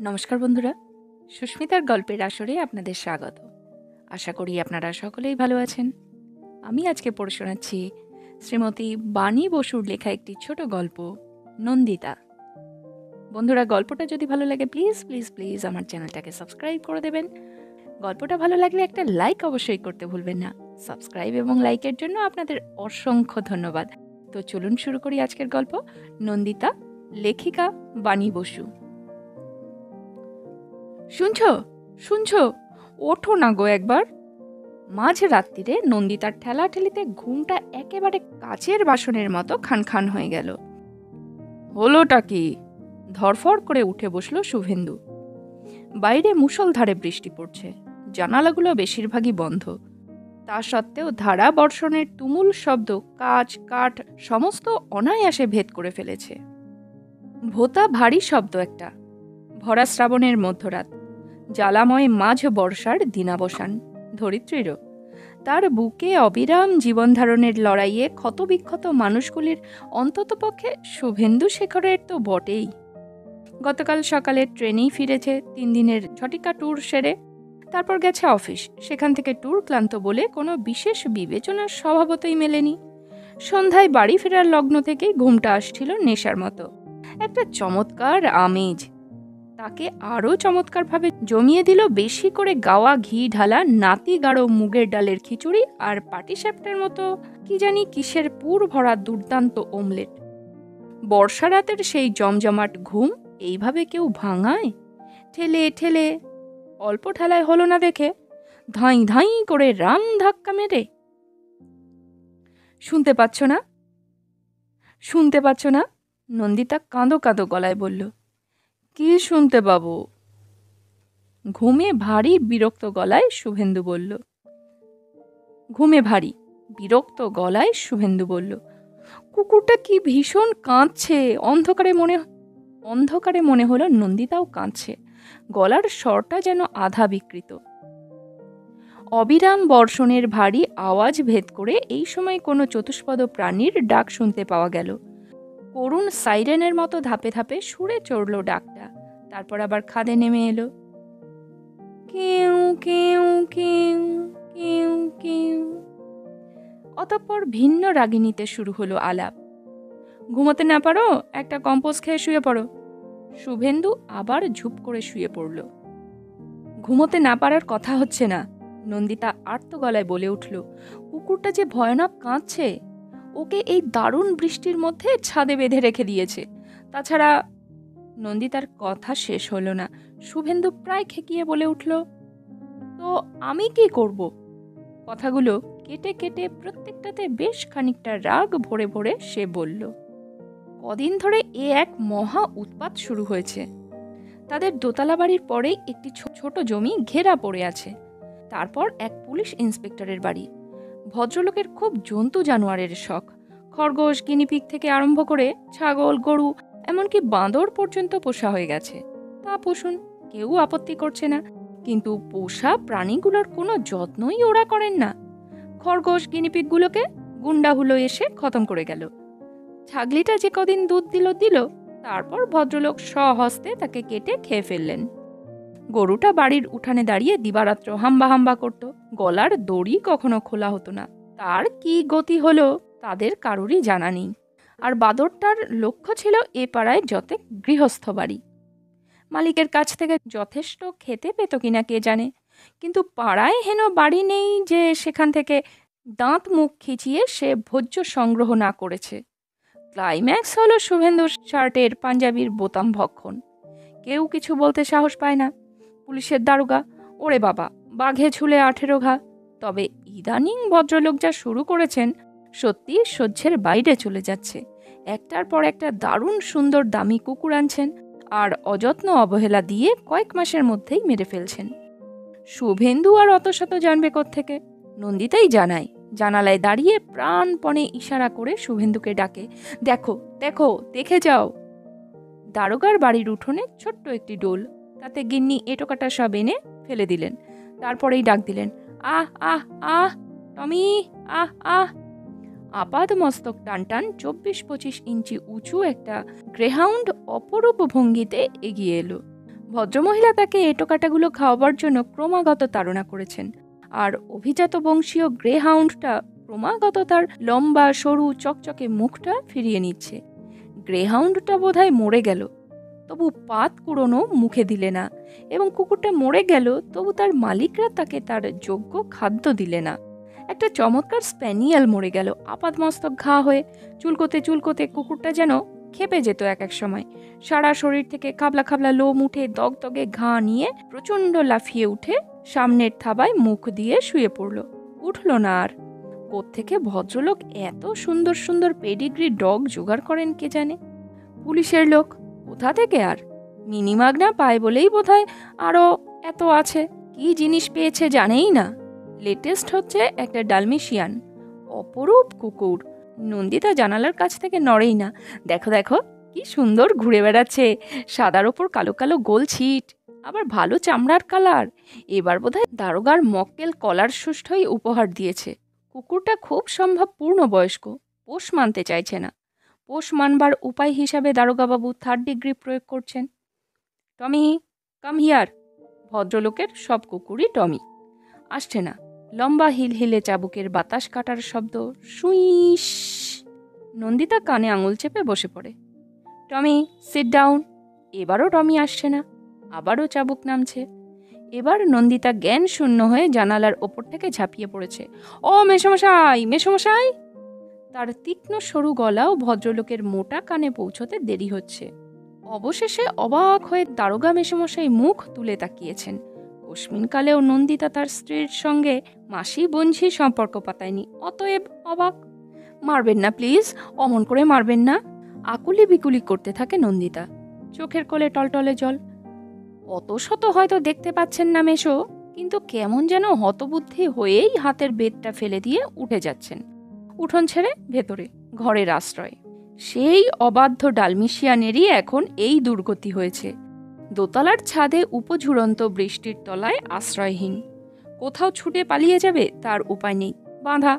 নমস্কার বন্ধুরা, সুস্মিতার গল্পের আসরে আপনাদের স্বাগত। আশা করি আপনারা সকলেই ভালো আছেন। আমি আজকে পড়ে শোনাচ্ছি শ্রীমতী বাণী বসুর লেখা একটি ছোট গল্প, নন্দিতা। বন্ধুরা, গল্পটা যদি ভালো লাগে প্লিজ প্লিজ প্লিজ আমার চ্যানেলটাকে সাবস্ক্রাইব করে দেবেন। গল্পটা ভালো লাগলে একটা লাইক অবশ্যই করতে ভুলবেন না। সাবস্ক্রাইব এবং লাইকের জন্য আপনাদের অসংখ্য ধন্যবাদ। তো চলুন শুরু করি আজকের গল্প, নন্দিতা, লেখিকা বাণী বসু। শুনছো শুনছো, ওঠো না গো একবার। মাঝ রাত্রিরে নন্দিতার ঠেলাঠেলিতে ঘুমটা একেবারে কাচের বাসনের মতো খান খান হয়ে গেল। হলোটা কি? ধরফড় করে উঠে বসলো শুভেন্দু। বাইরে মুষলধারে বৃষ্টি পড়ছে, জানালাগুলো বেশিরভাগই বন্ধ। তা সত্ত্বেও ধারা বর্ষণের তুমুল শব্দ কাঁচ কাঠ সমস্ত অনায়াসে ভেদ করে ফেলেছে। ভোতা ভারী শব্দ একটা। ভরা শ্রাবণের মধ্যরাত, জ্বালাময় মাঝ বর্ষার দিনাবসান ধরিত্রীরও। তার বুকে অবিরাম জীবনধারণের লড়াইয়ে ক্ষতবিক্ষত মানুষগুলির অন্ততপক্ষে শুভেন্দু শেখরের তো বটেই। গতকাল সকালে ট্রেনেই ফিরেছে 3 দিনের ঝটিকা ট্যুর সেরে। তারপর গেছে অফিস, সেখান থেকে ট্যুর ক্লান্ত বলে কোনো বিশেষ বিবেচনার স্বভাবতই মেলেনি। সন্ধ্যায় বাড়ি ফেরার লগ্ন থেকেই ঘুমটা আসছিল নেশার মতো। একটা চমৎকার আমেজ তাকে আরও চমৎকারভাবে জমিয়ে দিল বেশি করে গাওয়া ঘি ঢালা নাতি গাঢ় মুগের ডালের খিচুড়ি আর পাটিসাপটার মতো কি জানি কিসের পুর ভরা দুর্দান্ত অমলেট। বর্ষা রাতের সেই জমজমাট ঘুম এইভাবে কেউ ভাঙায়? ঠেলে ঠেলে, অল্প ঠেলায় হলো না দেখে ধাঁই ধাঁই করে রাম ধাক্কা মেরে। শুনতে পাচ্ছ না? শুনতে পাচ্ছ না? নন্দিতা কাঁদো কাঁদো গলায় বলল। কি শুনতে পাবো? ঘুমে ভারী বিরক্ত গলায় শুভেন্দু বলল। ঘুমে ভারী বিরক্ত গলায় শুভেন্দু বলল, কুকুরটা কি ভীষণ কাঁদছে। অন্ধকারে মনে হলো নন্দিতাও কাঁদছে। গলার স্বরটা যেন আধা বিকৃত। অবিরাম বর্ষণের ভারী আওয়াজ ভেদ করে এই সময় কোনো চতুষ্পদ প্রাণীর ডাক শুনতে পাওয়া গেল। করুণ সাইরেনের মতো ধাপে ধাপে সুরে চড়ল ডাকটা, তারপর আবার খাদে নেমে এলো। কেউ কেউ কেউ কেউ কেউ। অতঃপর ভিন্ন রাগিনীতে শুরু হলো আলাপ। ঘুমোতে না পারো? একটা কম্পোজ খেয়ে শুয়ে পড়ো। শুভেন্দু আবার ঝুপ করে শুয়ে পড়ল। ঘুমোতে না পারার কথা হচ্ছে না, নন্দিতা আর্ত গলায় বলে উঠল। কুকুরটা যে ভয়ানক কাঁদছে। ওকে এই দারুণ বৃষ্টির মধ্যে ছাদে বেঁধে রেখে দিয়েছে। তাছাড়া। নন্দিতার কথা শেষ হলো না, শুভেন্দু প্রায় খেকিয়ে বলে উঠল, তো আমি কি করব? কথাগুলো কেটে কেটে প্রত্যেকটাতে বেশ খানিকটা রাগ ভরে ভরে সে বলল, কদিন ধরে এক মহা উৎপাত শুরু হয়েছে। তাদের দোতলা বাড়ির পরেই একটি ছোট জমি ঘেরা পড়ে আছে। তারপর এক পুলিশ ইন্সপেক্টরের বাড়ি। ভদ্রলোকের খুব জন্তু জানোয়ারের শখ। খরগোশ গিনিপিগ থেকে আরম্ভ করে ছাগল গরু এমনকি বাঁদর পর্যন্ত পোষা হয়ে গেছে। তা পুষুন, কেউ আপত্তি করছে না, কিন্তু পোষা প্রাণীগুলোর কোনো যত্নই ওরা করেন না। খরগোশ গিনিপিগগুলোকে গুন্ডাহুলো এসে খতম করে গেল। ছাগলিটা যে কদিন দুধ দিল, তারপর ভদ্রলোক স্বহস্তে তাকে কেটে খেয়ে ফেললেন। গরুটা বাড়ির উঠানে দাঁড়িয়ে দিবারাত্র হাম্বা হাম্বা করত, গলার দড়ি কখনো খোলা হতো না। তার কি গতি হলো তাদের কারোরই জানা নেই। আর বাদরটার লক্ষ্য ছিল এ পাড়ায় যত গৃহস্থ বাড়ি। মালিকের কাছ থেকে যথেষ্ট খেতে পেত কিনা কে জানে, কিন্তু পাড়ায় হেন বাড়ি নেই যে সেখান থেকে দাঁত মুখ খিচিয়ে সে ভোজ্য সংগ্রহ না করেছে। ক্লাইম্যাক্স হলো শুভেন্দুর শার্টের পাঞ্জাবির বোতাম ভক্ষণ। কেউ কিছু বলতে সাহস পায় না। পুলিশের দারোগা, ওরে বাবা, বাঘে ঝুলে 18 ঘা। তবে ইদানিং ভদ্রলোক যা শুরু করেছেন সত্যি সহ্যের বাইরে চলে যাচ্ছে। একটার পর একটা দারুণ সুন্দর দামি কুকুর আনছেন আর অযত্ন অবহেলা দিয়ে কয়েক মাসের মধ্যেই মেরে ফেলছেন। শুভেন্দু আর অত শত জানবে কোত্থেকে? নন্দিতাই জানায়, জানালায় দাঁড়িয়ে প্রাণপণে ইশারা করে শুভেন্দুকে ডাকে, দেখো দেখো, দেখে যাও। দারোগার বাড়ির উঠোনে ছোট্ট একটি ডোল, তাতে গিন্নি এটোকাটা সব এনে ফেলে দিলেন। তারপরেই ডাক দিলেন, আহ আহ আহ টমি, আহ আহ। আপাদ মস্তক টান টান 24-25 ইঞ্চি উঁচু একটা গ্রেহাউন্ড অপরূপ ভঙ্গিতে এগিয়ে এলো। ভদ্রমহিলা তাকে এঁটোকাটাগুলো খাওয়াবার জন্য ক্রমাগত তাড়না করেছেন, আর অভিজাত বংশীয় গ্রে হাউন্ডটা ক্রমাগত তার লম্বা সরু চকচকে মুখটা ফিরিয়ে নিচ্ছে। গ্রে হাউন্ডটা বোধহয় মরে গেল, তবু পাত কুড়োনো মুখে দিলে না, এবং কুকুরটা মরে গেল, তবু তার মালিকরা তাকে তার যোগ্য খাদ্য দিলে না। একটা চমৎকার স্প্যানিয়াল মরে গেল আপাদমস্তক ঘা হয়ে। চুলকোতে চুলকোতে কুকুরটা যেন খেপে যেত এক এক সময়। সারা শরীর থেকে খাবলা খাবলা লোম উঠে দগদগে ঘা নিয়ে প্রচণ্ড লাফিয়ে উঠে সামনের থাবায় মুখ দিয়ে শুয়ে পড়ল। উঠল না আর। কোত্থেকে ভদ্রলোক এত সুন্দর সুন্দর পেডিগ্রি ডগ জোগাড় করেন কে জানে। পুলিশের লোক কোথা থেকে আর, মিনিমাগনা পায় বলেই বোধহয় আরও এত আছে। কি জিনিস পেয়েছে জানেই না। লেটেস্ট হচ্ছে একটা ডালমেশিয়ান, অপরূপ কুকুর। নন্দিতা জানালার কাছ থেকে নড়েই না। দেখো দেখো কি সুন্দর ঘুরে বেড়াচ্ছে, সাদার ওপর কালো কালো গোল ছিট, আবার ভালো চামড়ার কালার। এবার বোধহয় দারোগার মক্কেল কলার সুষ্ঠই উপহার দিয়েছে। কুকুরটা খুব সম্ভব পূর্ণবয়স্ক, পোষ মানতে চাইছে না। পোষ মানবার উপায় হিসাবে দারোগাবাবু 3rd ডিগ্রি প্রয়োগ করছেন। টমি, কাম হিয়ার। ভদ্রলোকের সব কুকুরই টমি। আসছে না। লম্বা হিল হিলে চাবুকের বাতাস কাটার শব্দ, সুইস। নন্দিতা কানে আঙুল চেপে বসে পড়ে। টমি, সিট ডাউন। এবারও টমি আসছে না। আবারও চাবুক নামছে। এবার নন্দিতা জ্ঞান শূন্য হয়ে জানালার ওপর থেকে ঝাঁপিয়ে পড়েছে। ও মেসমশাই, মেসমশাই! তার তীক্ষ্ণ সরু গলাও ভদ্রলোকের মোটা কানে পৌঁছতে দেরি হচ্ছে। অবশেষে অবাক হয়ে দারোগা মেসমশাই মুখ তুলে তাকিয়েছেন। কস্মিনকালেও নন্দিতা তার স্ত্রীর সঙ্গে মাসি বঞ্ঝি সম্পর্ক পাতায়নি, অতএব অবাক। মারবেন না প্লিজ, অমন করে মারবেন না। আকুলি বিকুলি করতে থাকে নন্দিতা। চোখের কোলে টলটলে জল। অত শত হয়তো দেখতে পাচ্ছেন না মেশো, কিন্তু কেমন যেন হতবুদ্ধি হয়েই হাতের বেদটা ফেলে দিয়ে উঠে যাচ্ছেন। উঠোন ছেড়ে ভেতরে, ঘরের আশ্রয়। সেই অবাধ্য ডালমিশিয়ানেরই এখন এই দুর্গতি হয়েছে। দোতলার ছাদে উপঝুড়ন্ত বৃষ্টির তলায় আশ্রয়হীন। কোথাও ছুটে পালিয়ে যাবে তার উপায় নেই, বাঁধা।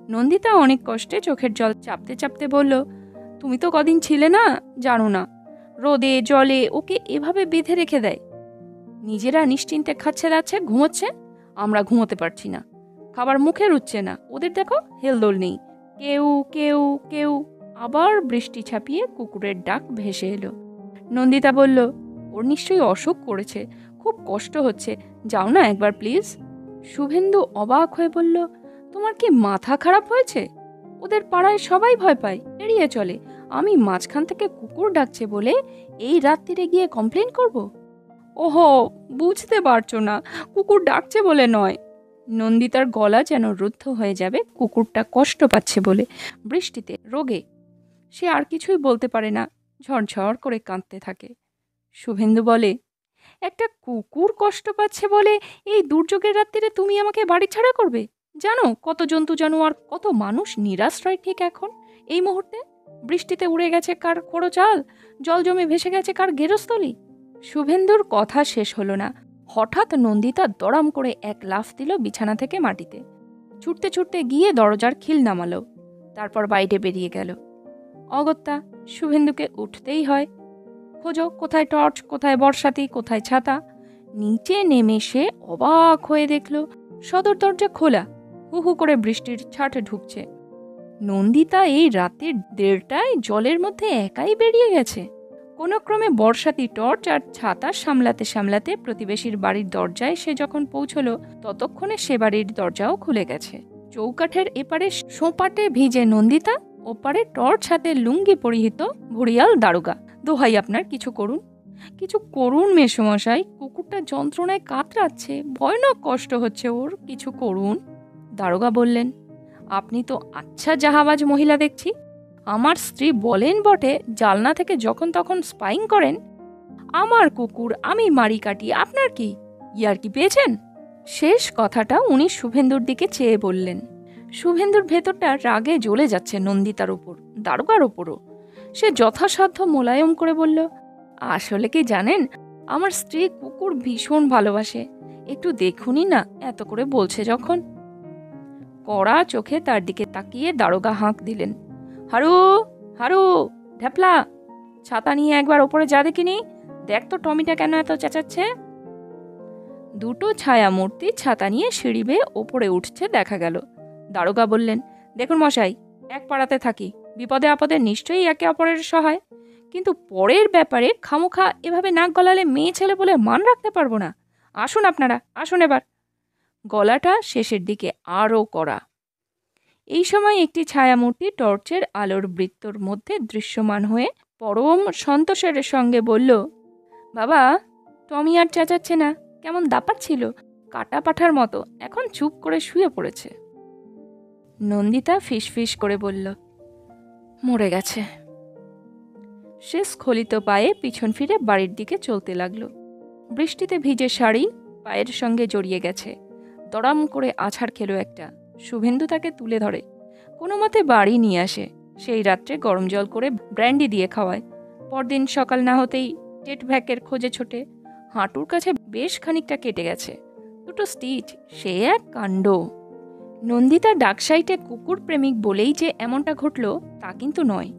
নন্দিতা অনেক কষ্টে চোখের জল চাপতে চাপতে বলল, তুমি তো কদিন ছিলে না, জানো না। রোদে জলে ওকে এভাবে বেঁধে রেখে দেয়। নিজেরা নিশ্চিন্তে খাচ্ছে দাচ্ছে, ঘুমোচ্ছে, আমরা ঘুমোতে পারছি না। খাবার মুখে রুচ্ছে না, ওদের দেখো হেলদোল নেই। কেউ কেউ কেউ। আবার বৃষ্টি ছাপিয়ে কুকুরের ডাক ভেসে এলো। নন্দিতা বলল, ওর নিশ্চয়ই অসুখ করেছে, খুব কষ্ট হচ্ছে, যাও না একবার প্লিজ। শুভেন্দু অবাক হয়ে বলল, তোমার কি মাথা খারাপ হয়েছে? ওদের পাড়ায় সবাই ভয় পায়, এড়িয়ে চলে। আমি মাঝখান থেকে কুকুর ডাকছে বলে এই রাত্রিরে গিয়ে কমপ্লেন করব? ওহো, বুঝতে পারছো না, কুকুর ডাকছে বলে নয়। নন্দিতার গলা যেন রুদ্ধ হয়ে যাবে কুকুরটা কষ্ট পাচ্ছে বলে, বৃষ্টিতে, রোগে। সে আর কিছুই বলতে পারে না, ঝরঝর করে কাঁদতে থাকে। শুভেন্দু বলে, একটা কুকুর কষ্ট পাচ্ছে বলে এই দুর্যোগের রাত্রিরে তুমি আমাকে বাড়ি ছাড়া করবে? জানো কত জন্তু জানোয়ার, কত মানুষ নিরাশ্রয় ঠিক এখন এই মুহূর্তে। বৃষ্টিতে উড়ে গেছে কার খোড়ো চাল, জল জমে ভেসে গেছে কার গেরস্থলি। শুভেন্দুর কথা শেষ হলো না। হঠাৎ নন্দিতা দড়াম করে এক লাফ দিল বিছানা থেকে মাটিতে। ছুটতে ছুটতে গিয়ে দরজার খিল নামালো, তারপর বাইরে বেরিয়ে গেল। অগত্যা শুভেন্দুকে উঠতেই হয়। খোঁজো, কোথায় টর্চ, কোথায় বর্ষাতি, কোথায় ছাতা। নিচে নেমে সে অবাক হয়ে দেখল সদর দরজা খোলা, হু হু করে বৃষ্টির ছাট ঢুকছে। নন্দিতা এই রাতের 1:30টায় জলের মধ্যে একাই বেরিয়ে গেছে। কোনো ক্রমে বর্ষাতি, টর্চ আর ছাতা সামলাতে সামলাতে প্রতিবেশীর বাড়ির দরজায় সে যখন পৌঁছলো, ততক্ষণে সে বাড়ির দরজাও খুলে গেছে। চৌকাঠের এপারে সোপাটে ভিজে নন্দিতা, ওপারে টর্চ হাতে লুঙ্গি পরিহিত ভুড়িয়াল দারোগা। দোহাই আপনার, কিছু করুন, কিছু করুন মেসমশাই, কুকুরটা যন্ত্রণায় কাতরাচ্ছে, ভয়ানক কষ্ট হচ্ছে ওর, কিছু করুন। দারোগা বললেন, আপনি তো আচ্ছা জাহাবাজ মহিলা দেখছি। আমার স্ত্রী বলেন বটে, জালনা থেকে যখন তখন স্পাইং করেন। আমার কুকুর আমি মারি কাটি, আপনার কি ইয়ার কি পেয়েছেন? শেষ কথাটা উনি শুভেন্দুর দিকে চেয়ে বললেন। শুভেন্দুর ভেতরটা রাগে জ্বলে যাচ্ছে নন্দিতার ওপর, দারোগার ওপরও। সে যথাসাধ্য মোলায়েম করে বলল, আসলে কি জানেন, আমার স্ত্রী কুকুর ভীষণ ভালোবাসে, একটু দেখুনই না, এত করে বলছে যখন। কড়া চোখে তার দিকে তাকিয়ে দারোগা হাঁক দিলেন, হারু হারু ঢ্যাপলা, ছাতা নিয়ে একবার ওপরে যা দেখিনি, দেখ তো টমিটা কেন এত চেঁচাচ্ছে। দুটো ছায়া মূর্তি ছাতা নিয়ে সিঁড়ি বেয়ে ওপরে উঠছে দেখা গেল। দারোগা বললেন, দেখুন মশাই, এক পাড়াতে থাকি, বিপদে আপদে নিশ্চয়ই একে অপরের সহায়, কিন্তু পরের ব্যাপারে খামোখা এভাবে নাক গলালে মেয়ে ছেলে বলে মান রাখতে পারবো না। আসুন আপনারা, আসুন এবার। গলাটা শেষের দিকে আরও কড়া। এই সময় একটি ছায়ামূর্তি টর্চের আলোর বৃত্তর মধ্যে দৃশ্যমান হয়ে পরম সন্তোষের সঙ্গে বলল, বাবা, টমি আর চেঁচাচ্ছে না, কেমন দাপাচ্ছিল কাটা পাঠার মতো, এখন চুপ করে শুয়ে পড়েছে। নন্দিতা ফিসফিস করে বলল, মরে গেছে। সে স্খলিত পায়ে পিছন ফিরে বাড়ির দিকে চলতে লাগলো। বৃষ্টিতে ভিজে শাড়ি পায়ের সঙ্গে জড়িয়ে গেছে। দড়াম করে আছাড় খেলো একটা। শুভেন্দু তাকে তুলে ধরে, কোনো মতে বাড়ি নিয়ে আসে। সেই রাত্রে গরম জল করে ব্র্যান্ডি দিয়ে খাওয়ায়। পরদিন সকাল না হতেই টেট ভ্যাকের খোঁজে ছোটে। হাঁটুর কাছে বেশ খানিকটা কেটে গেছে, দুটো স্টিচ, সে এক কাণ্ড। নন্দিতা ডাকসাইটে কুকুর প্রেমিক বলেই যে এমনটা ঘটল তা কিন্তু নয়।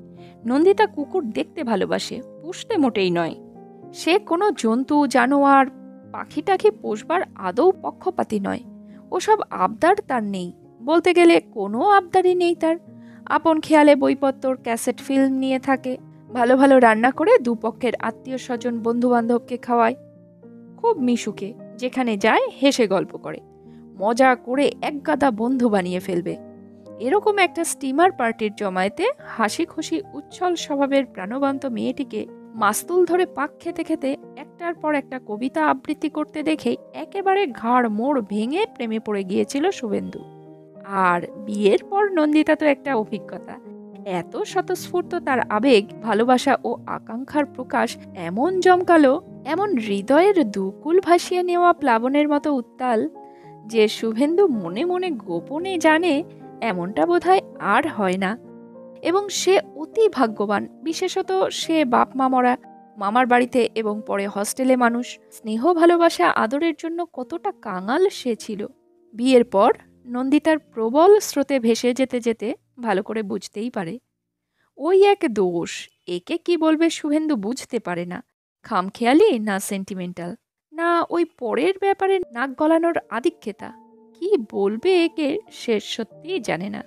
নন্দিতা কুকুর দেখতে ভালোবাসে, পুষতে মোটেই নয়। সে কোনো জন্তু জানোয়ার পাখি টাখি পোষবার আদৌ পক্ষপাতী নয়। ওসব আবদার তার নেই, বলতে গেলে কোনো আবদারই নেই তার। আপন খেয়ালে বইপত্তর ক্যাসেট ফিল্ম নিয়ে থাকে, ভালো ভালো রান্না করে দুপক্ষের আত্মীয় স্বজন বন্ধু বান্ধবকে খাওয়ায়। খুব মিশুকে, যেখানে যায় হেসে গল্প করে, মজা করে একগাদা বন্ধু বানিয়ে ফেলবে। এরকম একটা স্টিমার পার্টির জমায়েতে হাসি খুশি উচ্ছল স্বভাবের প্রাণবন্ত মেয়েটিকে মাস্তুল ধরে পাক খেতে খেতে একটার পর একটা কবিতা আবৃত্তি করতে দেখে একেবারে ঘাড় মোড় ভেঙে প্রেমে পড়ে গিয়েছিল শুভেন্দু। আর বিয়ের পর নন্দিতা তো একটা অভিজ্ঞতা। এত স্বতঃস্ফূর্ত তার আবেগ, ভালোবাসা ও আকাঙ্ক্ষার প্রকাশ এমন জমকালো, এমন হৃদয়ের দুকুল ভাসিয়ে নেওয়া প্লাবনের মতো উত্তাল, যে শুভেন্দু মনে মনে গোপনে জানে এমনটা বোধহয় আর হয় না। এবং সে অতি ভাগ্যবান, বিশেষত সে বাপ মা মরা, মামার বাড়িতে এবং পরে হস্টেলে মানুষ। স্নেহ ভালোবাসা আদরের জন্য কতটা কাঙাল সে ছিল। বিয়ের পর নন্দিতার প্রবল স্রোতে ভেসে যেতে যেতে ভালো করে বুঝতেই পারে ওই এক দোষ। একে কি বলবে শুভেন্দু বুঝতে পারে না। খামখেয়ালি না সেন্টিমেন্টাল, না ওই পরের ব্যাপারে নাক গলানোর আধিক্যতা, কি বলবে একে সে সত্যিই জানে না।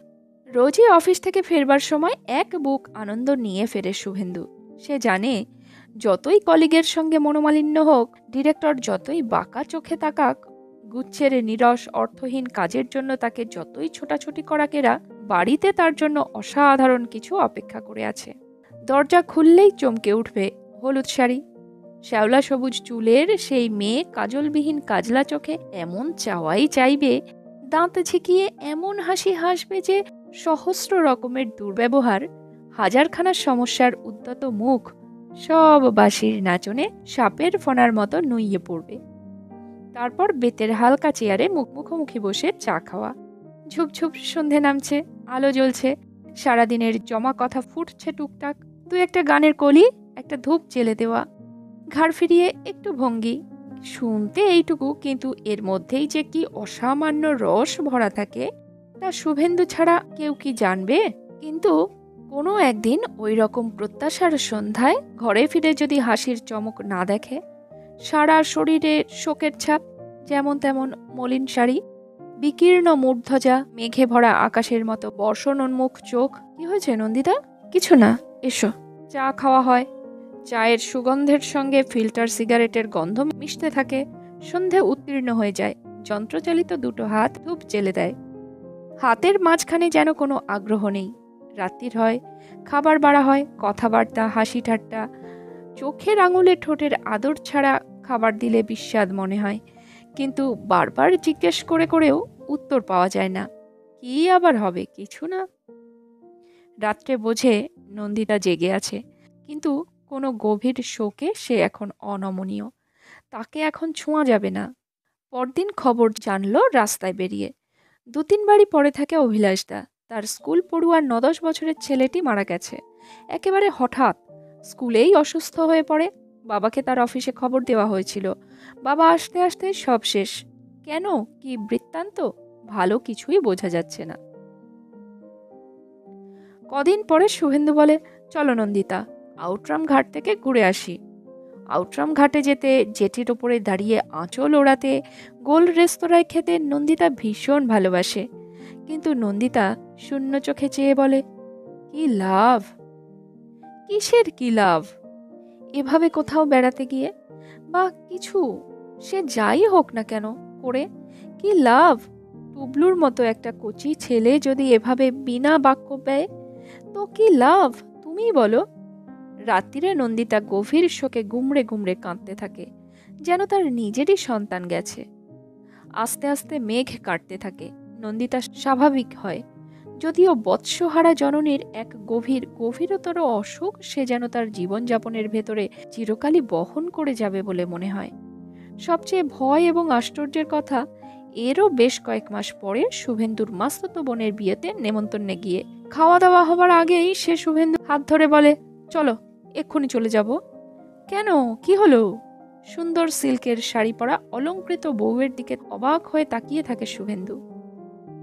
রোজই অফিস থেকে ফেরবার সময় এক বুক আনন্দ নিয়ে ফেরে শুভেন্দু। সে জানে যতই কলিগের সঙ্গে মনোমালিন্য হোক, ডিরেক্টর যতই বাঁকা চোখে তাকাক, গুচ্ছের নিরস অর্থহীন কাজের জন্য তাকে যতই ছোটাছুটি করাকেরা, বাড়িতে তার জন্য অসাধারণ কিছু অপেক্ষা করে আছে। দরজা খুললেই চমকে উঠবে হলুদ শাড়ি, শ্যাওলা সবুজ চুলের সেই মেয়ে কাজলবিহীন কাজলা চোখে এমন চাওয়াই চাইবে, দাঁত ঝিকিয়ে এমন হাসি হাসবে যে সহস্র রকমের দুর্ব্যবহার, হাজারখানা সমস্যার উদ্যত মুখ সব বাঁশির নাচনে সাপের ফণার মতো নুইয়ে পড়বে। তারপর বেতের হালকা চেয়ারে মুখোমুখি বসে চা খাওয়া। ঝুপঝুপ সন্ধে নামছে, আলো জ্বলছে, সারাদিনের জমা কথা ফুটছে টুকটাক। দু একটা গানের কলি, একটা ধূপ জেলে দেওয়া, ঘাড় ফিরিয়ে একটু ভঙ্গি। শুনতে এইটুকু, কিন্তু এর মধ্যেই যে কি অসামান্য রস ভরা থাকে তা শুভেন্দু ছাড়া কেউ কি জানবে? কিন্তু কোনো একদিন ওই রকম প্রত্যাশার সন্ধ্যায় ঘরে ফিরে যদি হাসির চমক না দেখে, সারা শরীরে শোকের ছাপ, যেমন তেমন মলিন শাড়ি, বিকীর্ণ মূর্ধজা, মেঘে ভরা আকাশের মতো বর্ষণোন্মুখ চোখ। কি হয়েছে নন্দিতা? কিছু না, এসো। চা খাওয়া হয়। চায়ের সুগন্ধের সঙ্গে ফিল্টার সিগারেটের গন্ধ মিশতে থাকে। সন্ধে উত্তীর্ণ হয়ে যায়। যন্ত্রচালিত দুটো হাত ধূপ জ্বেলে দেয়। হাতের মাঝখানে যেন কোনো আগ্রহ নেই। রাত্রির হয়, খাবার বাড়া হয়, কথাবার্তা, হাসি ঠাট্টা। চোখের আঙুলে ঠোঁটের আদর ছাড়া খাবার দিলে বিস্বাদ মনে হয়, কিন্তু বারবার জিজ্ঞেস করে করেও উত্তর পাওয়া যায় না। কি আবার হবে? কিছু না। রাত্রে বোঝে নন্দিতা জেগে আছে, কিন্তু কোনো গভীর শোকে সে এখন অনমনীয়। তাকে এখন ছোঁয়া যাবে না। পরদিন খবর জানলো রাস্তায় বেরিয়ে। 2-3 বাড়ি পরে থাকে অভিলাষদা। তার স্কুল পড়ুয়া 9-10 বছরের ছেলেটি মারা গেছে একেবারে হঠাৎ। স্কুলেই অসুস্থ হয়ে পড়ে। বাবাকে তার অফিসে খবর দেওয়া হয়েছিল। বাবা আসতে আসতে সব শেষ। কেন, কি বৃত্তান্ত, ভালো কিছুই বোঝা যাচ্ছে না। কদিন পরে শুভেন্দু বলে, চলো নন্দিতা, আউটরাম ঘাট থেকে ঘুরে আসি। আউটরাম ঘাটে যেতে, জেটির ওপরে দাঁড়িয়ে আঁচল ওড়াতে, গোল রেস্তোরাঁয় খেতে নন্দিতা ভীষণ ভালোবাসে। কিন্তু নন্দিতা শূন্য চোখে চেয়ে বলে, কি লাভ? কিসের কি লাভ? এভাবে কোথাও বেড়াতে গিয়ে বা কিছু, সে যাই হোক না কেন করে, কি লাভ? টুবলুর মতো একটা কচি ছেলে যদি এভাবে বিনা বাক্য ব্যয়, তো কি লাভ? তুমি বলো। রাত্রিরে নন্দিতা গভীর শোকে গুমড়ে গুমড়ে কাঁদতে থাকে, যেন তার নিজেরই সন্তান গেছে। আস্তে আস্তে মেঘ কাটতে থাকে, নন্দিতা স্বাভাবিক হয়। যদিও বৎসহারা জননীর এক গভীরতর অসুখ সে যেন তার জীবনযাপনের ভেতরে চিরকালই বহন করে যাবে বলে মনে হয়। সবচেয়ে ভয় এবং আশ্চর্যের কথা, এরও বেশ কয়েক মাস পরে শুভেন্দুর মাস্তুতো বোনের বিয়েতে নেমন্তন্নে গিয়ে খাওয়া দাওয়া হবার আগেই সে শুভেন্দু হাত ধরে বলে, চলো এক্ষুনি চলে যাব। কেন, কি হলো? সুন্দর সিল্কের শাড়ি পরা অলংকৃত বউয়ের দিকে অবাক হয়ে তাকিয়ে থাকে শুভেন্দু।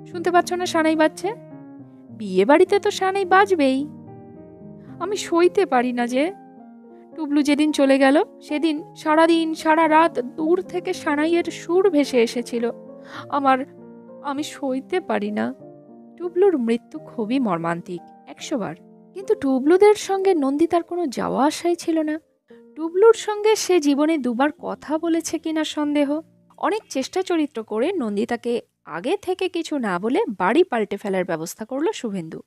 শুনতে পাচ্ছ না সানাই বাজছে? বিয়ে বাড়িতে তো সানাই বাজবেই। আমি সইতে পারি না যে। টুবলু যেদিন চলে গেল সেদিন সারাদিন সারা রাত দূর থেকে সানাইয়ের সুর ভেসে এসেছিল। আমি সইতে পারি না। টুবলুর মৃত্যু খুবই মর্মান্তিক, 100 বার। কিন্তু টুবলুদের সঙ্গে নন্দিতার কোনো যাওয়া আসাই ছিল না। টুবলুর সঙ্গে সে জীবনে 2বার কথা বলেছে কিনা সন্দেহ। অনেক চেষ্টা চরিত্র করে নন্দিতাকে আগে থেকে কিছু না বলে বাড়ি পাল্টে ফেলার ব্যবস্থা করলো শুভেন্দু।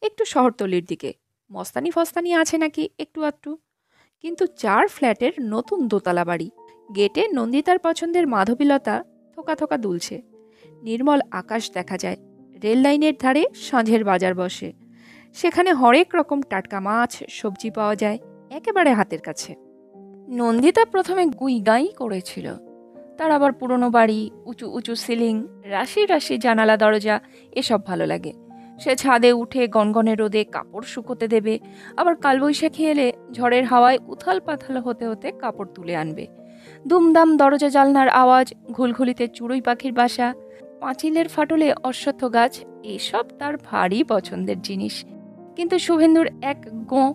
একটু শহরতলির দিকে, মস্তানি ফস্তানি আছে নাকি একটু আধটু, কিন্তু 4 ফ্ল্যাটের নতুন দোতলা বাড়ি। গেটে নন্দিতার পছন্দের মাধবীলতা থোকা থোকা দুলছে। নির্মল আকাশ দেখা যায়। রেল লাইনের ধারে সাঁঝের বাজার বসে, সেখানে হরেক রকম টাটকা মাছ সবজি পাওয়া যায় একেবারে হাতের কাছে। নন্দিতা প্রথমে গুইগাই করেছিল, তার আবার পুরনো বাড়ি, উঁচু উঁচু সিলিং, রাশি রাশি জানালা দরজা, এসব ভালো লাগে। সে ছাদে উঠে গনগনে রোদে কাপড় শুকোতে দেবে, আবার কালবৈশাখী এলে ঝড়ের হাওয়ায় উথাল পাথাল হতে হতে কাপড় তুলে আনবে। দুমদাম দরজা জালনার আওয়াজ, ঘুলঘুলিতে চড়ুই পাখির বাসা, পাঁচিলের ফাটলে অশ্বত্থ গাছ, এসব তার ভারী পছন্দের জিনিস। কিন্তু শুভেন্দুর এক গোঁ,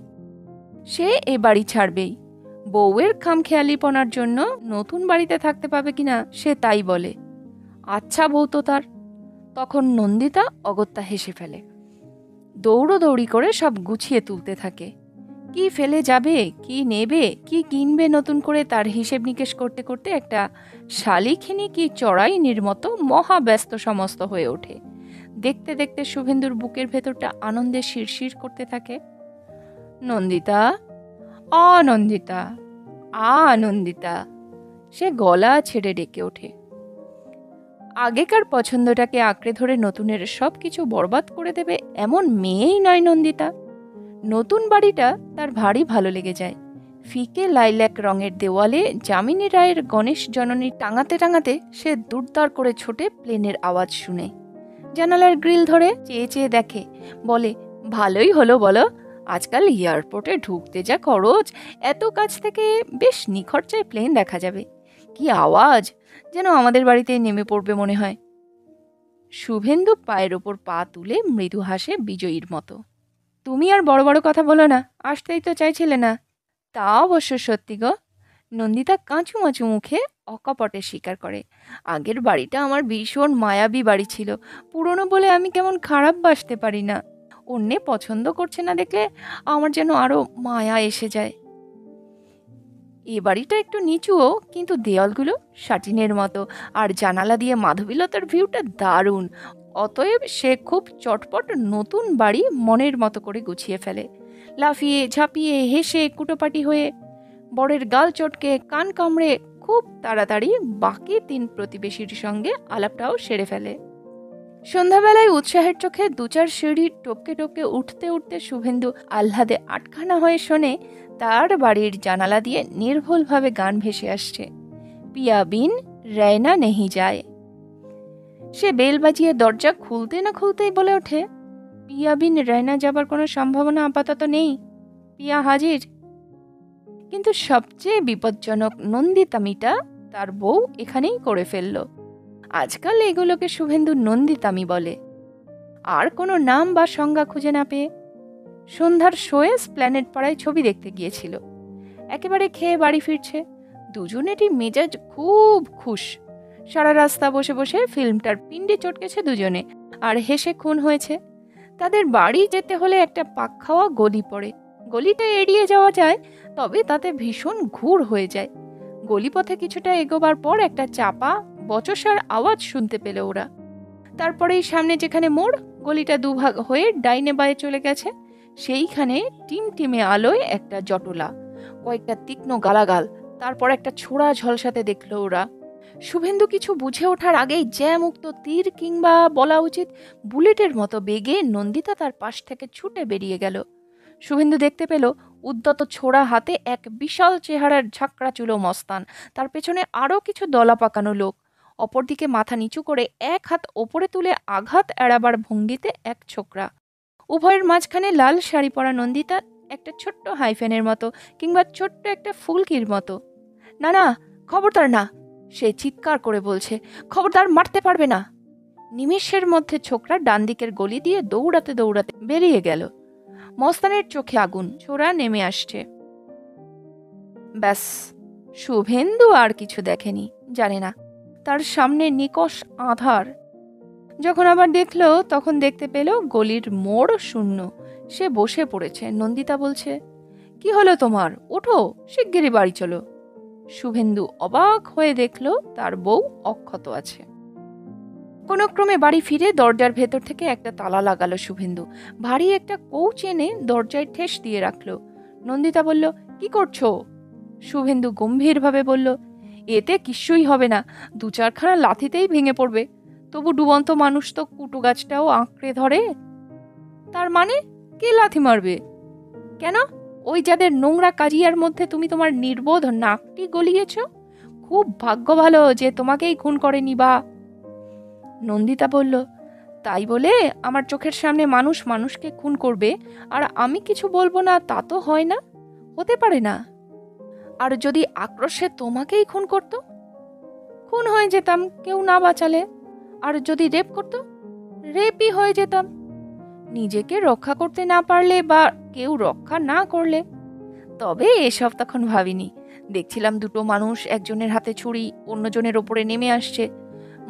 সে এ বাড়ি ছাড়বেই। বউয়ের খামখেয়ালিপনার জন্য নতুন বাড়িতে থাকতে পাবে কিনা সে তাই বলে। আচ্ছা বউ তো তার। তখন নন্দিতা অগত্যা হেসে ফেলে, দৌড়োদৌড়ি করে সব গুছিয়ে তুলতে থাকে। কি ফেলে যাবে, কি নেবে, কি কিনবে নতুন করে, তার হিসেব নিকেশ করতে করতে একটা শালিখিনী কি চড়াইনির মতো মহাব্যস্ত সমস্ত হয়ে ওঠে। দেখতে দেখতে শুভেন্দুর বুকের ভেতরটা আনন্দে শিরশির করতে থাকে। নন্দিতা, অনন্দিতা, আনন্দিতা, সে গলা ছেড়ে ডেকে ওঠে। আগেকার পছন্দটাকে আঁকড়ে ধরে নতুনের সব কিছু বরবাদ করে দেবে এমন মেয়েই নয় নন্দিতা। নতুন বাড়িটা তার ভারী ভালো লেগে যায়। ফিকে লাইল্যাক রঙের দেওয়ালে যামিনী রায়ের গণেশ জননী টাঙাতে টাঙাতে সে দুর্দার করে ছোটে প্লেনের আওয়াজ শুনে। জানালার গ্রিল ধরে চেয়ে চেয়ে দেখে, বলে, ভালোই হলো বলো, আজকাল এয়ারপোর্টে ঢুকতে যা খরচ, এত কাছ থেকে বেশ নিখরচায় প্লেন দেখা যাবে। কি আওয়াজ, যেন আমাদের বাড়িতে নেমে পড়বে মনে হয়। শুভেন্দু পায়ের ওপর পা তুলে মৃদু হাসে বিজয়ীর মতো। তুমি আর বড় বড় কথা বলো না, আসতেই তো চাইছিলে না। তা অবশ্য সত্যি গো। নন্দিতা কাঁচু মাচু মুখে অকপটে স্বীকার করে, আগের বাড়িটা আমার ভীষণ মায়াবী বাড়ি ছিল। পুরনো বলে আমি কেমন খারাপ বাসতে পারি না। অন্যে পছন্দ করছে না দেখলে আমার যেন আরো মায়া এসে যায়। এ বাড়িটা একটু নিচুও, কিন্তু দেয়ালগুলো সাটিনের মতো, আর জানালা দিয়ে মাধবীলতার ভিউটা দারুণ। অতএব সে খুব চটপট নতুন বাড়ি মনের মতো করে গুছিয়ে ফেলে। লাফিয়ে ঝাঁপিয়ে হেসে কুটোপাটি হয়ে, বরের গাল চটকে কান কামড়ে খুব তাড়াতাড়ি বাকি 3 প্রতিবেশীর সঙ্গে আলাপটাও সেরে ফেলে। সন্ধ্যাবেলায় উৎসাহের চোখে 2-4 সিঁড়ি টপকে টপকে উঠতে উঠতে শুভেন্দু আহ্লাদে আটখানা হয়ে শোনে তার বাড়ির জানালা দিয়ে নির্ভুলভাবে গান ভেসে আসছে, পিয়া বিন রয়না নেহি যায়। সে বেল বাজিয়ে দরজা খুলতে না খুলতেই বলে ওঠে, পিয়া বিন রয়না যাবার কোনো সম্ভাবনা আপাতত নেই, পিয়া হাজির। কিন্তু সবচেয়ে বিপজ্জনক নন্দিতামিটা তার বউ এখানেই করে ফেলল। আজকাল এগুলোকে শুভেন্দু নন্দিতামি বলে। আর কোনো নাম বা সংজ্ঞা খুঁজে না পেয়ে সন্ধ্যার শোয়ে প্ল্যানেট পাড়ায় ছবি দেখতে গিয়েছিল। একেবারে খেয়ে বাড়ি ফিরছে। দুজনেরই মেজাজ খুব খুশ। সারা রাস্তা বসে বসে ফিল্মটার পিণ্ডে চটকেছে দুজনে, আর হেসে খুন হয়েছে। তাদের বাড়ি যেতে হলে একটা পাক খাওয়া গলি পড়ে। গলিটা এড়িয়ে যাওয়া যায়, তবে তাতে ভীষণ ঘুর হয়ে যায়। গলিপথে কিছুটা এগোবার পর একটা চাপা বচসার আওয়াজ শুনতে পেল ওরা। তারপরেই সামনে যেখানে মোড়, গলিটা দুভাগ হয়ে ডাইনে বায়ে চলে গেছে। সেইখানে টিমটিমে আলোয় একটা জটলা, কয়েকটা তীক্ষ্ণ গালাগাল, তারপর একটা ছোড়া ঝলসাতে দেখলো ওরা। শুভেন্দু কিছু বুঝে ওঠার আগেই জ্যামুক্ত তীর, কিংবা বলা উচিত বুলেটের মতো বেগে নন্দিতা তার পাশ থেকে ছুটে বেরিয়ে গেল। শুভেন্দু দেখতে পেল উদ্যত ছোড়া হাতে এক বিশাল চেহারার ঝাঁকড়া চুলো মস্তান, তার পেছনে আরও কিছু দলা পাকানো লোক, অপরদিকে মাথা নিচু করে এক হাত ওপরে তুলে আঘাত এড়াবার ভঙ্গিতে এক ছোকরা। উভয়ের মাঝখানে লাল শাড়ি পরা নন্দিতা একটা ছোট্ট হাইফেনের মতো, কিংবা ছোট্ট একটা ফুলকির মতো। না না, খবরদার না, সে চিৎকার করে বলছে, খবরদার, মারতে পারবে না। নিমেষের মধ্যে ছোকরা ডান দিকের গলি দিয়ে দৌড়াতে দৌড়াতে বেরিয়ে গেল। মস্তানের চোখে আগুন, ছোড়া নেমে আসছে। ব্যাস, শুভেন্দু আর কিছু দেখেনি, জানে না। তার সামনে নিকষ আঁধার। যখন আবার দেখলো, তখন দেখতে পেল গলির মোড় শূন্য। সে বসে পড়েছে। নন্দিতা বলছে, কি হলো তোমার? ওঠো, শিগগিরই বাড়ি চলো। শুভেন্দু অবাক হয়ে দেখল তার বউ অক্ষত আছে। কোনো ক্রমে বাড়ি ফিরে দরজার ভেতর থেকে একটা তালা লাগালো শুভেন্দু। ভারী একটা কৌচ এনে দরজায় ঠেস দিয়ে রাখলো। নন্দিতা বলল, কি করছো? শুভেন্দু গম্ভীরভাবে বলল, এতে কিছুই হবে না, দু চারখানা লাথিতেই ভেঙে পড়বে। তবু ডুবন্ত মানুষ তো কুটু গাছটাও আঁকড়ে ধরে। তার মানে কে লাথি মারবে? কেন? ওই যাদের নোংরা কাজিয়ার মধ্যে তুমি তোমার নির্বোধ নাকটি গলিয়েছ। খুব ভাগ্য ভালো যে তোমাকেই খুন করেনি। বা নন্দিতা বলল, তাই বলে আমার চোখের সামনে মানুষ মানুষকে খুন করবে আর আমি কিছু বলবো না, তা তো হয় না, হতে পারে না। আর যদি আক্রোশে তোমাকেই খুন করত? খুন হয়ে যেতাম, কেউ না বাঁচালে। আর যদি রেপ করত? রেপই হয়ে যেতাম, নিজেকে রক্ষা করতে না পারলে বা কেউ রক্ষা না করলে। তবে এসব তখন ভাবিনি। দেখছিলাম দুটো মানুষ, একজনের হাতে ছুরি, অন্যজনের ওপরে নেমে আসছে।